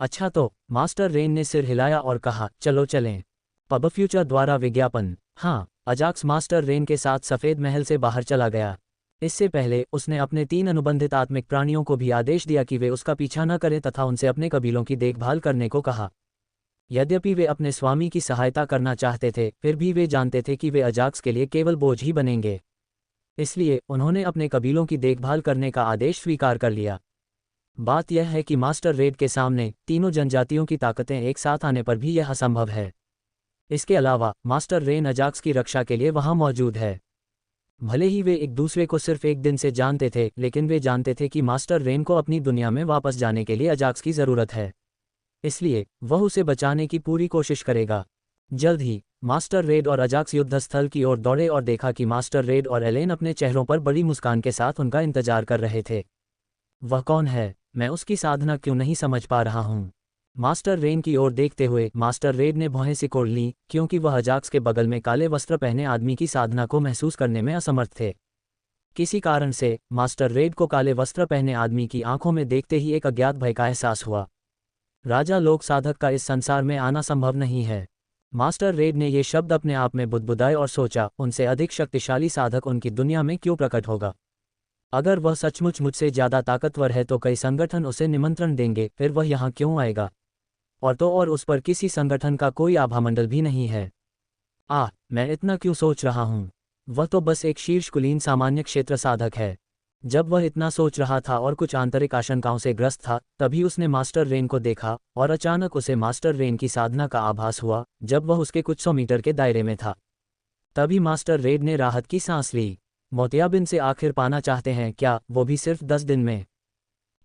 अच्छा तो, मास्टर रेन ने सिर हिलाया और कहा, चलो चलें। पब फ्यूचर द्वारा विज्ञापन। हाँ, अजाक्स मास्टर रेन के साथ सफ़ेद महल से बाहर चला गया। इससे पहले उसने अपने 3 अनुबंधित आत्मिक प्राणियों को भी आदेश दिया कि वे उसका पीछा न करें तथा उनसे अपने कबीलों की देखभाल करने को कहा। यद्यपि वे अपने स्वामी की सहायता करना चाहते थे, फिर भी वे जानते थे कि वे अजाक्स के लिए केवल बोझ ही बनेंगे। इसलिए उन्होंने अपने कबीलों की देखभाल करने का आदेश स्वीकार कर लिया। बात यह है कि मास्टर रेड के सामने तीनों जनजातियों की ताकतें एक साथ आने पर भी यह असंभव है। इसके अलावा मास्टर रेन अजाक्स की रक्षा के लिए वहां मौजूद है। भले ही वे एक दूसरे को सिर्फ एक दिन से जानते थे, लेकिन वे जानते थे कि मास्टर रेन को अपनी दुनिया में वापस जाने के लिए अजाक्स की ज़रूरत है। इसलिए वह उसे बचाने की पूरी कोशिश करेगा। जल्द ही मास्टर रेड और अजाक्स युद्धस्थल की ओर दौड़े और देखा कि मास्टर रेड और एलेन अपने चेहरों पर बड़ी मुस्कान के साथ उनका इंतजार कर रहे थे। वह कौन है? मैं उसकी साधना क्यों नहीं समझ पा रहा हूँ? मास्टर रेन की ओर देखते हुए मास्टर रेड ने भौहें सिकोड़ लीं, क्योंकि वह अजाक्स के बगल में काले वस्त्र पहने आदमी की साधना को महसूस करने में असमर्थ थे। किसी कारण से मास्टर रेड को काले वस्त्र पहने आदमी की आंखों में देखते ही एक अज्ञात भय का एहसास हुआ। राजा लोक साधक का इस संसार में आना संभव नहीं है। मास्टर रेड ने ये शब्द अपने आप में बुदबुदाए और सोचा, उनसे अधिक शक्तिशाली साधक उनकी दुनिया में क्यों प्रकट होगा? अगर वह सचमुच मुझसे ज़्यादा ताकतवर है तो कई संगठन उसे निमंत्रण देंगे, फिर वह यहाँ क्यों आएगा? और उस पर किसी संगठन का कोई आभामंडल भी नहीं है। मैं इतना क्यों सोच रहा हूँ? वह तो बस एक शीर्ष कुलीन सामान्य क्षेत्र साधक है। जब वह इतना सोच रहा था और कुछ आंतरिक आशंकाओं से ग्रस्त था, तभी उसने मास्टर रेन को देखा और अचानक उसे मास्टर रेन की साधना का आभास हुआ जब वह उसके कुछ 100 मीटर के दायरे में था। तभी मास्टर रेड ने राहत की सांस ली। मोतियाबिंद से आखिर पाना चाहते हैं क्या, वो भी सिर्फ 10 दिन में?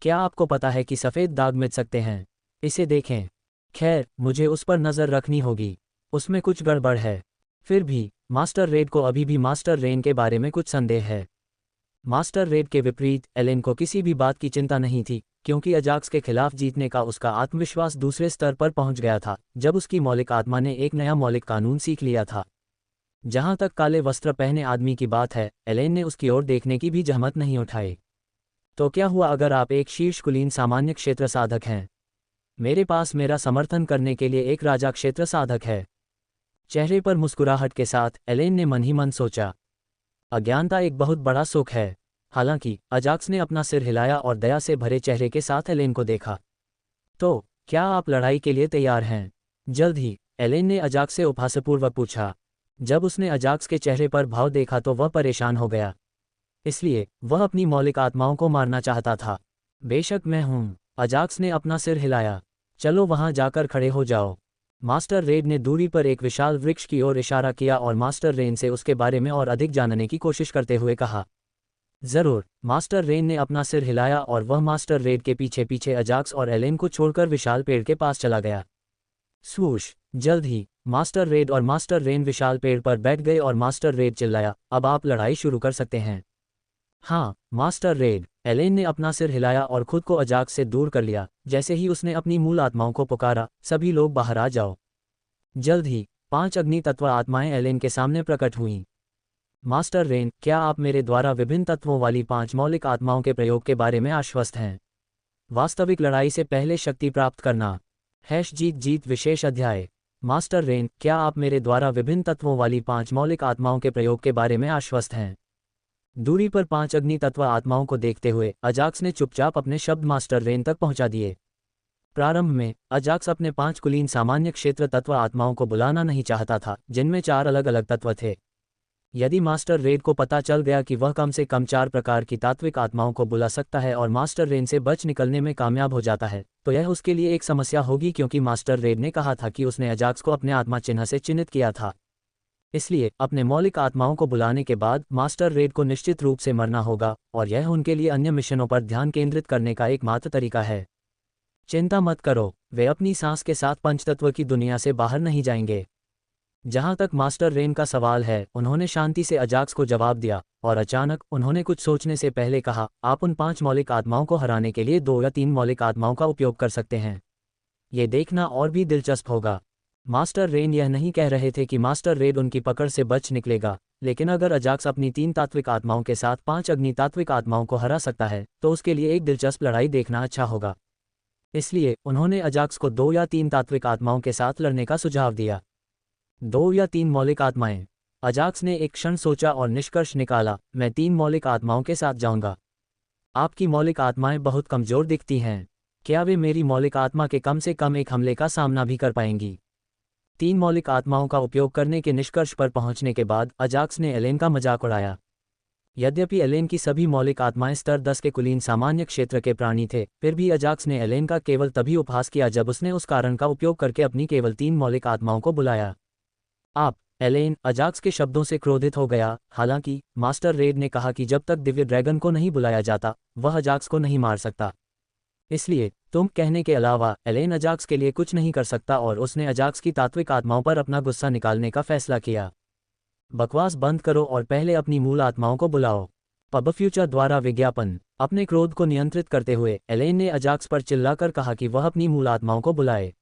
क्या आपको पता है कि सफ़ेद दाग मिट सकते हैं? इसे देखें। खैर, मुझे उस पर नज़र रखनी होगी। उसमें कुछ गड़बड़ है। फिर भी मास्टर रेड को अभी भी मास्टर रेन के बारे में कुछ संदेह है। मास्टर रेड के विपरीत एलेन को किसी भी बात की चिंता नहीं थी, क्योंकि अजाक्स के खिलाफ जीतने का उसका आत्मविश्वास दूसरे स्तर पर पहुंच गया था जब उसकी मौलिक आत्मा ने एक नया मौलिक कानून सीख लिया था। जहां तक काले वस्त्र पहने आदमी की बात है, एलेन ने उसकी ओर देखने की भी जहमत नहीं उठाई। तो क्या हुआ अगर आप एक शीर्ष कुलीन सामान्य क्षेत्र साधक हैं? मेरे पास मेरा समर्थन करने के लिए एक राजा क्षेत्र साधक है। चेहरे पर मुस्कुराहट के साथ एलेन ने मन ही मन सोचा। अज्ञानता एक बहुत बड़ा सुख है। हालांकि अजाक्स ने अपना सिर हिलाया और दया से भरे चेहरे के साथ एलेन को देखा। तो क्या आप लड़ाई के लिए तैयार हैं? जल्द ही एलेन ने अजाक्स से उपहासपूर्वक पूछा। जब उसने अजाक्स के चेहरे पर भाव देखा तो वह परेशान हो गया। इसलिए वह अपनी मौलिक आत्माओं को मारना चाहता था। बेशक मैं हूं। अजाक्स ने अपना सिर हिलाया। चलो वहां जाकर खड़े हो जाओ। मास्टर रेड ने दूरी पर एक विशाल वृक्ष की ओर इशारा किया और मास्टर रेन से उसके बारे में और अधिक जानने की कोशिश करते हुए कहा। जरूर। मास्टर रेन ने अपना सिर हिलाया और वह मास्टर रेड के पीछे पीछे अजाक्स और एलेन को छोड़कर विशाल पेड़ के पास चला गया। स्वूश। जल्द ही मास्टर रेड और मास्टर रेन विशाल पेड़ पर बैठ गए और मास्टर रेड चिल्लाया, अब आप लड़ाई शुरू कर सकते हैं। हाँ मास्टर रेड। एलेन ने अपना सिर हिलाया और खुद को अजाक्स से दूर कर लिया। जैसे ही उसने अपनी मूल आत्माओं को पुकारा, सभी लोग बाहर आ जाओ। जल्द ही 5 अग्नि तत्व आत्माएं एलेन के सामने प्रकट हुईं। मास्टर रेन, क्या आप मेरे द्वारा विभिन्न तत्वों वाली 5 मौलिक आत्माओं के प्रयोग के बारे में आश्वस्त हैं? वास्तविक लड़ाई से पहले शक्ति प्राप्त करना। जीत जीत विशेष अध्याय। मास्टर रेन, क्या आप मेरे द्वारा विभिन्न तत्वों वाली 5 मौलिक आत्माओं के प्रयोग के बारे में आश्वस्त हैं? दूरी पर 5 अग्नि तत्व आत्माओं को देखते हुए अजाक्स ने चुपचाप अपने शब्द मास्टर रेन तक पहुंचा दिए। प्रारंभ में अजाक्स अपने 5 कुलीन सामान्य क्षेत्र तत्व आत्माओं को बुलाना नहीं चाहता था, जिनमें 4 अलग अलग तत्व थे। यदि मास्टर रेन को पता चल गया कि वह कम से कम 4 प्रकार की तात्विक आत्माओं को बुला सकता है और मास्टर रेन से बच निकलने में कामयाब हो जाता है, तो यह उसके लिए एक समस्या होगी, क्योंकि मास्टर रेन ने कहा था कि उसने अजाक्स को अपने आत्मा चिन्ह से चिन्हित किया था। इसलिए अपने मौलिक आत्माओं को बुलाने के बाद मास्टर रेड को निश्चित रूप से मरना होगा, और यह उनके लिए अन्य मिशनों पर ध्यान केंद्रित करने का एकमात्र तरीका है। चिंता मत करो, वे अपनी सांस के साथ पंचतत्व की दुनिया से बाहर नहीं जाएंगे। जहां तक मास्टर रेन का सवाल है, उन्होंने शांति से अजाक्स को जवाब दिया, और अचानक उन्होंने कुछ सोचने से पहले कहा, आप उन 5 मौलिक आत्माओं को हराने के लिए 2 या 3 मौलिक आत्माओं का उपयोग कर सकते हैं। ये देखना और भी दिलचस्प होगा। मास्टर रेन यह नहीं कह रहे थे कि मास्टर रेड उनकी पकड़ से बच निकलेगा, लेकिन अगर अजाक्स अपनी 3 तात्विक आत्माओं के साथ 5 अग्नि तात्विक आत्माओं को हरा सकता है, तो उसके लिए एक दिलचस्प लड़ाई देखना अच्छा होगा। इसलिए उन्होंने अजाक्स को 2 या 3 तात्विक आत्माओं के साथ लड़ने का सुझाव दिया। 2 या 3 मौलिक आत्माएं। अजाक्स ने एक क्षण सोचा और निष्कर्ष निकाला, मैं 3 मौलिक आत्माओं के साथ जाऊंगा। आपकी मौलिक आत्माएं बहुत कमजोर दिखती हैं। क्या वे मेरी मौलिक आत्मा के कम से कम एक हमले का सामना भी कर पाएंगी? 3 मौलिक आत्माओं का उपयोग करने के निष्कर्ष पर पहुंचने के बाद अजाक्स ने एलेन का मजाक उड़ाया। यद्यपि एलेन की सभी मौलिक आत्माएं स्तर 10 के कुलीन सामान्य क्षेत्र के प्राणी थे, फिर भी अजाक्स ने एलेन का केवल तभी उपहास किया जब उसने उस कारण का उपयोग करके अपनी केवल 3 मौलिक आत्माओं को बुलाया। आप, एलेन, अजाक्स के शब्दों से क्रोधित हो गया। हालांकि मास्टर रेड ने कहा कि जब तक दिव्य ड्रैगन को नहीं बुलाया जाता, वह अजाक्स को नहीं मार सकता। इसलिए तुम कहने के अलावा एलेन अजाक्स के लिए कुछ नहीं कर सकता, और उसने अजाक्स की तात्विक आत्माओं पर अपना गुस्सा निकालने का फैसला किया। बकवास बंद करो और पहले अपनी मूल आत्माओं को बुलाओ। पब फ्यूचर द्वारा विज्ञापन। अपने क्रोध को नियंत्रित करते हुए एलेन ने अजाक्स पर चिल्लाकर कहा कि वह अपनी मूल आत्माओं को बुलाए।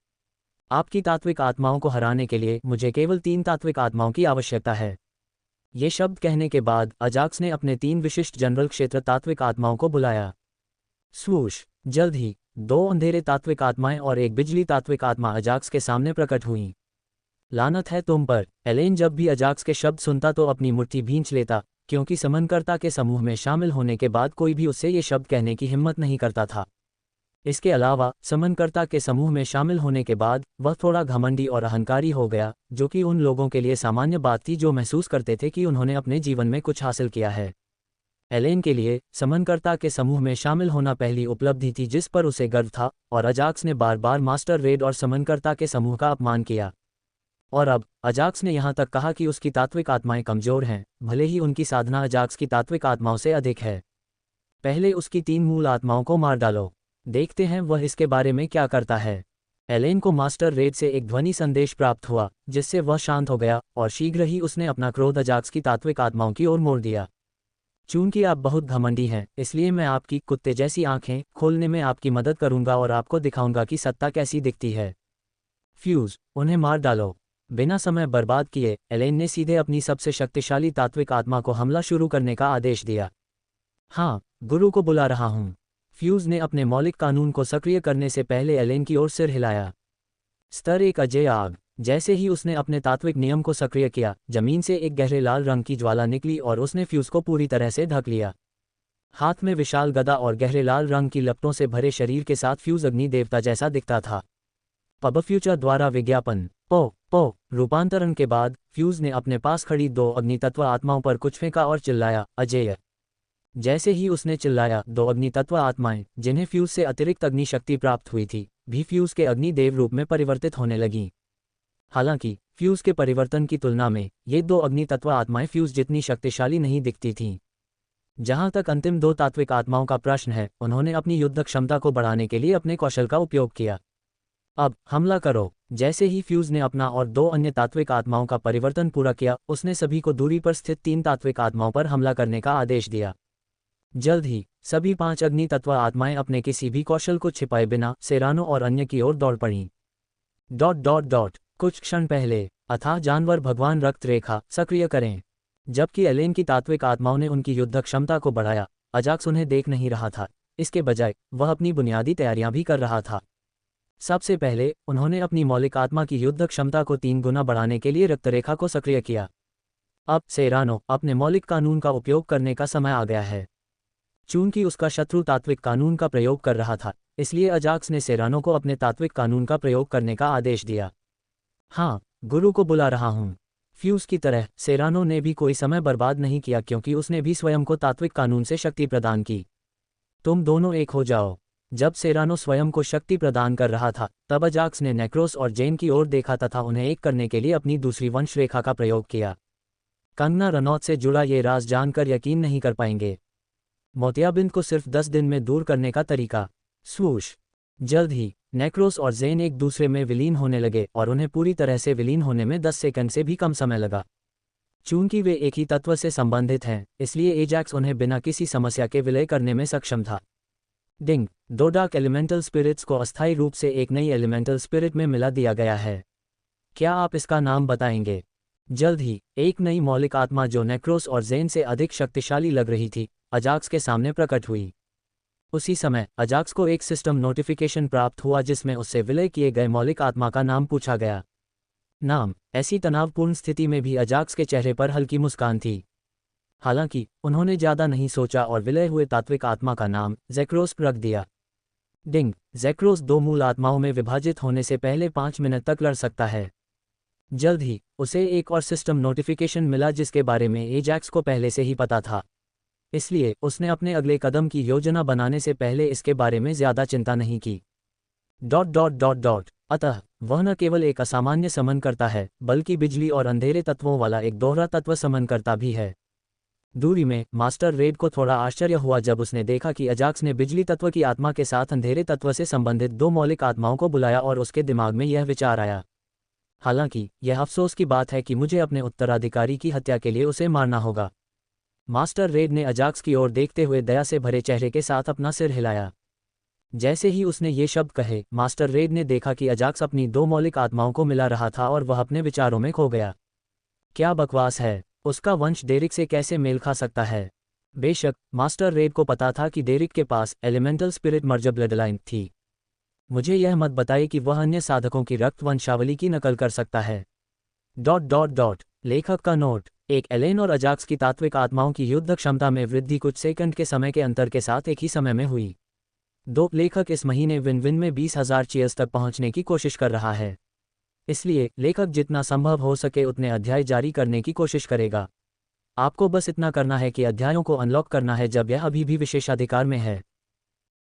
आपकी तात्विक आत्माओं को हराने के लिए मुझे केवल 3 तात्विक आत्माओं की आवश्यकता है। ये शब्द कहने के बाद अजाक्स ने अपने 3 विशिष्ट जनरल क्षेत्र तात्विक आत्माओं को बुलाया। स्वूश। जल्द ही 2 अंधेरे तात्विक आत्माएं और एक बिजली तात्विक आत्मा अजाक्स के सामने प्रकट हुईं। लानत है तुम पर। एलेन जब भी अजाक्स के शब्द सुनता तो अपनी मुट्ठी भींच लेता, क्योंकि समनकर्ता के समूह में शामिल होने के बाद कोई भी उससे ये शब्द कहने की हिम्मत नहीं करता था। इसके अलावा समनकर्ता के समूह में शामिल होने के बाद वह थोड़ा घमंडी और अहंकारी हो गया, जो कि उन लोगों के लिए सामान्य बात थी जो महसूस करते थे कि उन्होंने अपने जीवन में कुछ हासिल किया है। एलेन के लिए समनकर्ता के समूह में शामिल होना पहली उपलब्धि थी जिस पर उसे गर्व था, और अजाक्स ने बार बार मास्टर रेड और समनकर्ता के समूह का अपमान किया। और अब अजाक्स ने यहाँ तक कहा कि उसकी तात्विक आत्माएं कमजोर हैं, भले ही उनकी साधना अजाक्स की तात्विक आत्माओं से अधिक है। पहले उसकी 3 मूल आत्माओं को मार डालो, देखते हैं वह इसके बारे में क्या करता है। एलेन को मास्टर रेड से एक ध्वनि संदेश प्राप्त हुआ, जिससे वह शांत हो गया और शीघ्र ही उसने अपना क्रोध अजाक्स की तात्विक आत्माओं की ओर मोड़ दिया। चूंकि आप बहुत घमंडी हैं, इसलिए मैं आपकी कुत्ते जैसी आंखें खोलने में आपकी मदद करूंगा और आपको दिखाऊंगा कि सत्ता कैसी दिखती है। फ्यूज, उन्हें मार डालो। बिना समय बर्बाद किए एलेन ने सीधे अपनी सबसे शक्तिशाली तात्विक आत्मा को हमला शुरू करने का आदेश दिया। हाँ, गुरु को बुला रहा हूँ। फ्यूज ने अपने मौलिक कानून को सक्रिय करने से पहले एलेन की ओर सिर हिलाया। स्तर 1 अजय आग। जैसे ही उसने अपने तात्विक नियम को सक्रिय किया, जमीन से एक गहरे लाल रंग की ज्वाला निकली और उसने फ्यूज को पूरी तरह से ढक लिया। हाथ में विशाल गदा और गहरे लाल रंग की लपटों से भरे शरीर के साथ फ्यूज अग्नि देवता जैसा दिखता था। पब फ्यूचर द्वारा विज्ञापन। पो रूपांतरण के बाद फ्यूज ने अपने पास खड़ी 2 अग्नितत्व आत्माओं पर कुछ फेंका और चिल्लाया, अजेय। जैसे ही उसने चिल्लाया, 2 अग्नितत्व आत्माएं, जिन्हें फ्यूज से अतिरिक्त अग्नि शक्ति प्राप्त हुई थी, भी फ्यूज के अग्नि देव रूप में परिवर्तित होने लगीं। हालांकि फ्यूज के परिवर्तन की तुलना में ये 2 अग्नितत्व आत्माएं फ्यूज जितनी शक्तिशाली नहीं दिखती थीं। जहां तक अंतिम 2 तात्विक आत्माओं का प्रश्न है, उन्होंने अपनी युद्ध क्षमता को बढ़ाने के लिए अपने कौशल का उपयोग किया। अब हमला करो। जैसे ही फ्यूज ने अपना और 2 अन्य तात्विक आत्माओं का परिवर्तन पूरा किया, उसने सभी को दूरी पर स्थित 3 तात्विक आत्माओं पर हमला करने का आदेश दिया। जल्द ही सभी 5 अग्नि तत्व आत्माएं अपने किसी भी कौशल को छिपाए बिना सेरानो और अन्य की ओर दौड़ पड़ीं। ... कुछ क्षण पहले अथाह जानवर भगवान रक्त रेखा सक्रिय करें। जबकि एलेन की तात्विक आत्माओं ने उनकी युद्ध क्षमता को बढ़ाया, अजाक्स उन्हें देख नहीं रहा था। इसके बजाय वह अपनी बुनियादी तैयारियां भी कर रहा था। सबसे पहले उन्होंने अपनी मौलिक आत्मा की युद्ध क्षमता को 3 गुना बढ़ाने के लिए रक्तरेखा को सक्रिय किया। अब सेरानो, अपने मौलिक कानून का उपयोग करने का समय आ गया है। चूंकि उसका शत्रु तात्विक कानून का प्रयोग कर रहा था, इसलिए अजाक्स ने सेरानो को अपने तात्विक कानून का प्रयोग करने का आदेश दिया। हाँ, गुरु को बुला रहा हूँ। फ्यूज की तरह सेरानो ने भी कोई समय बर्बाद नहीं किया, क्योंकि उसने भी स्वयं को तात्विक कानून से शक्ति प्रदान की। तुम दोनों एक हो जाओ। जब सेरानो स्वयं को शक्ति प्रदान कर रहा था, तब अजाक्स ने नेक्रोस और जेन की ओर देखा तथा उन्हें एक करने के लिए अपनी दूसरी वंश रेखा का प्रयोग किया। कंगना रनौत से जुड़ा ये राज जानकर यकीन नहीं कर पाएंगे। मोतियाबिंद को सिर्फ 10 दिन में दूर करने का तरीका। स्वूश। जल्द ही नेक्रोस और जेन एक दूसरे में विलीन होने लगे और उन्हें पूरी तरह से विलीन होने में 10 सेकंड से भी कम समय लगा। चूंकि वे एक ही तत्व से संबंधित हैं, इसलिए एजैक्स उन्हें बिना किसी समस्या के विलय करने में सक्षम था। डिंग। 2 डार्क एलिमेंटल स्पिरिट्स को अस्थायी रूप से एक नई एलिमेंटल स्पिरिट में मिला दिया गया है। क्या आप इसका नाम बताएंगे? जल्द ही एक नई मौलिक आत्मा जो नेक्रोस और जेन से अधिक शक्तिशाली लग रही थी, अजाक्स के सामने प्रकट हुई। उसी समय अजाक्स को एक सिस्टम नोटिफिकेशन प्राप्त हुआ, जिसमें उससे विलय किए गए मौलिक आत्मा का नाम पूछा गया। नाम। ऐसी तनावपूर्ण स्थिति में भी अजाक्स के चेहरे पर हल्की मुस्कान थी। हालांकि उन्होंने ज्यादा नहीं सोचा और विलय हुए तात्विक आत्मा का नाम ज़ेक्रोस रख दिया। डिंग। ज़ेक्रोस 2 मूल आत्माओं में विभाजित होने से पहले 5 मिनट तक लड़ सकता है। जल्द ही उसे एक और सिस्टम नोटिफिकेशन मिला, जिसके बारे में एजैक्स को पहले से ही पता था। इसलिए उसने अपने अगले कदम की योजना बनाने से पहले इसके बारे में ज्यादा चिंता नहीं की। ... अतः वह न केवल एक असामान्य समन करता है, बल्कि बिजली और अंधेरे तत्वों वाला एक दोहरा तत्व समन करता भी है। दूरी में मास्टर रेड को थोड़ा आश्चर्य हुआ जब उसने देखा कि अजाक्स ने बिजली तत्व की आत्मा के साथ अंधेरे तत्व से संबंधित 2 मौलिक आत्माओं को बुलाया और उसके दिमाग में यह विचार आया, हालांकि यह अफसोस की बात है कि मुझे अपने उत्तराधिकारी की हत्या के लिए उसे मारना होगा। मास्टर रेड ने अजाक्स की ओर देखते हुए दया से भरे चेहरे के साथ अपना सिर हिलाया। जैसे ही उसने ये शब्द कहे, मास्टर रेड ने देखा कि अजाक्स अपनी 2 मौलिक आत्माओं को मिला रहा था और वह अपने विचारों में खो गया। क्या बकवास है! उसका वंश डेरिक से कैसे मेल खा सकता है? बेशक मास्टर रेड को पता था कि डेरिक के पास एलिमेंटल स्पिरिट मर्ज ब्लडलाइन थी। मुझे यह मत बताइए कि वह अन्य साधकों की रक्त वंशावली की नकल कर सकता है। ... लेखक का नोट। एक एलेन और अजाक्स की तात्विक आत्माओं की युद्ध क्षमता में वृद्धि कुछ सेकंड के समय के अंतर के साथ एक ही समय में हुई। 2 लेखक इस महीने विन-विन में 20,000 चीयर्स तक पहुंचने की कोशिश कर रहा है। इसलिए लेखक जितना संभव हो सके उतने अध्याय जारी करने की कोशिश करेगा। आपको बस इतना करना है कि अध्यायों को अनलॉक करना है जब यह अभी भी विशेषाधिकार में है।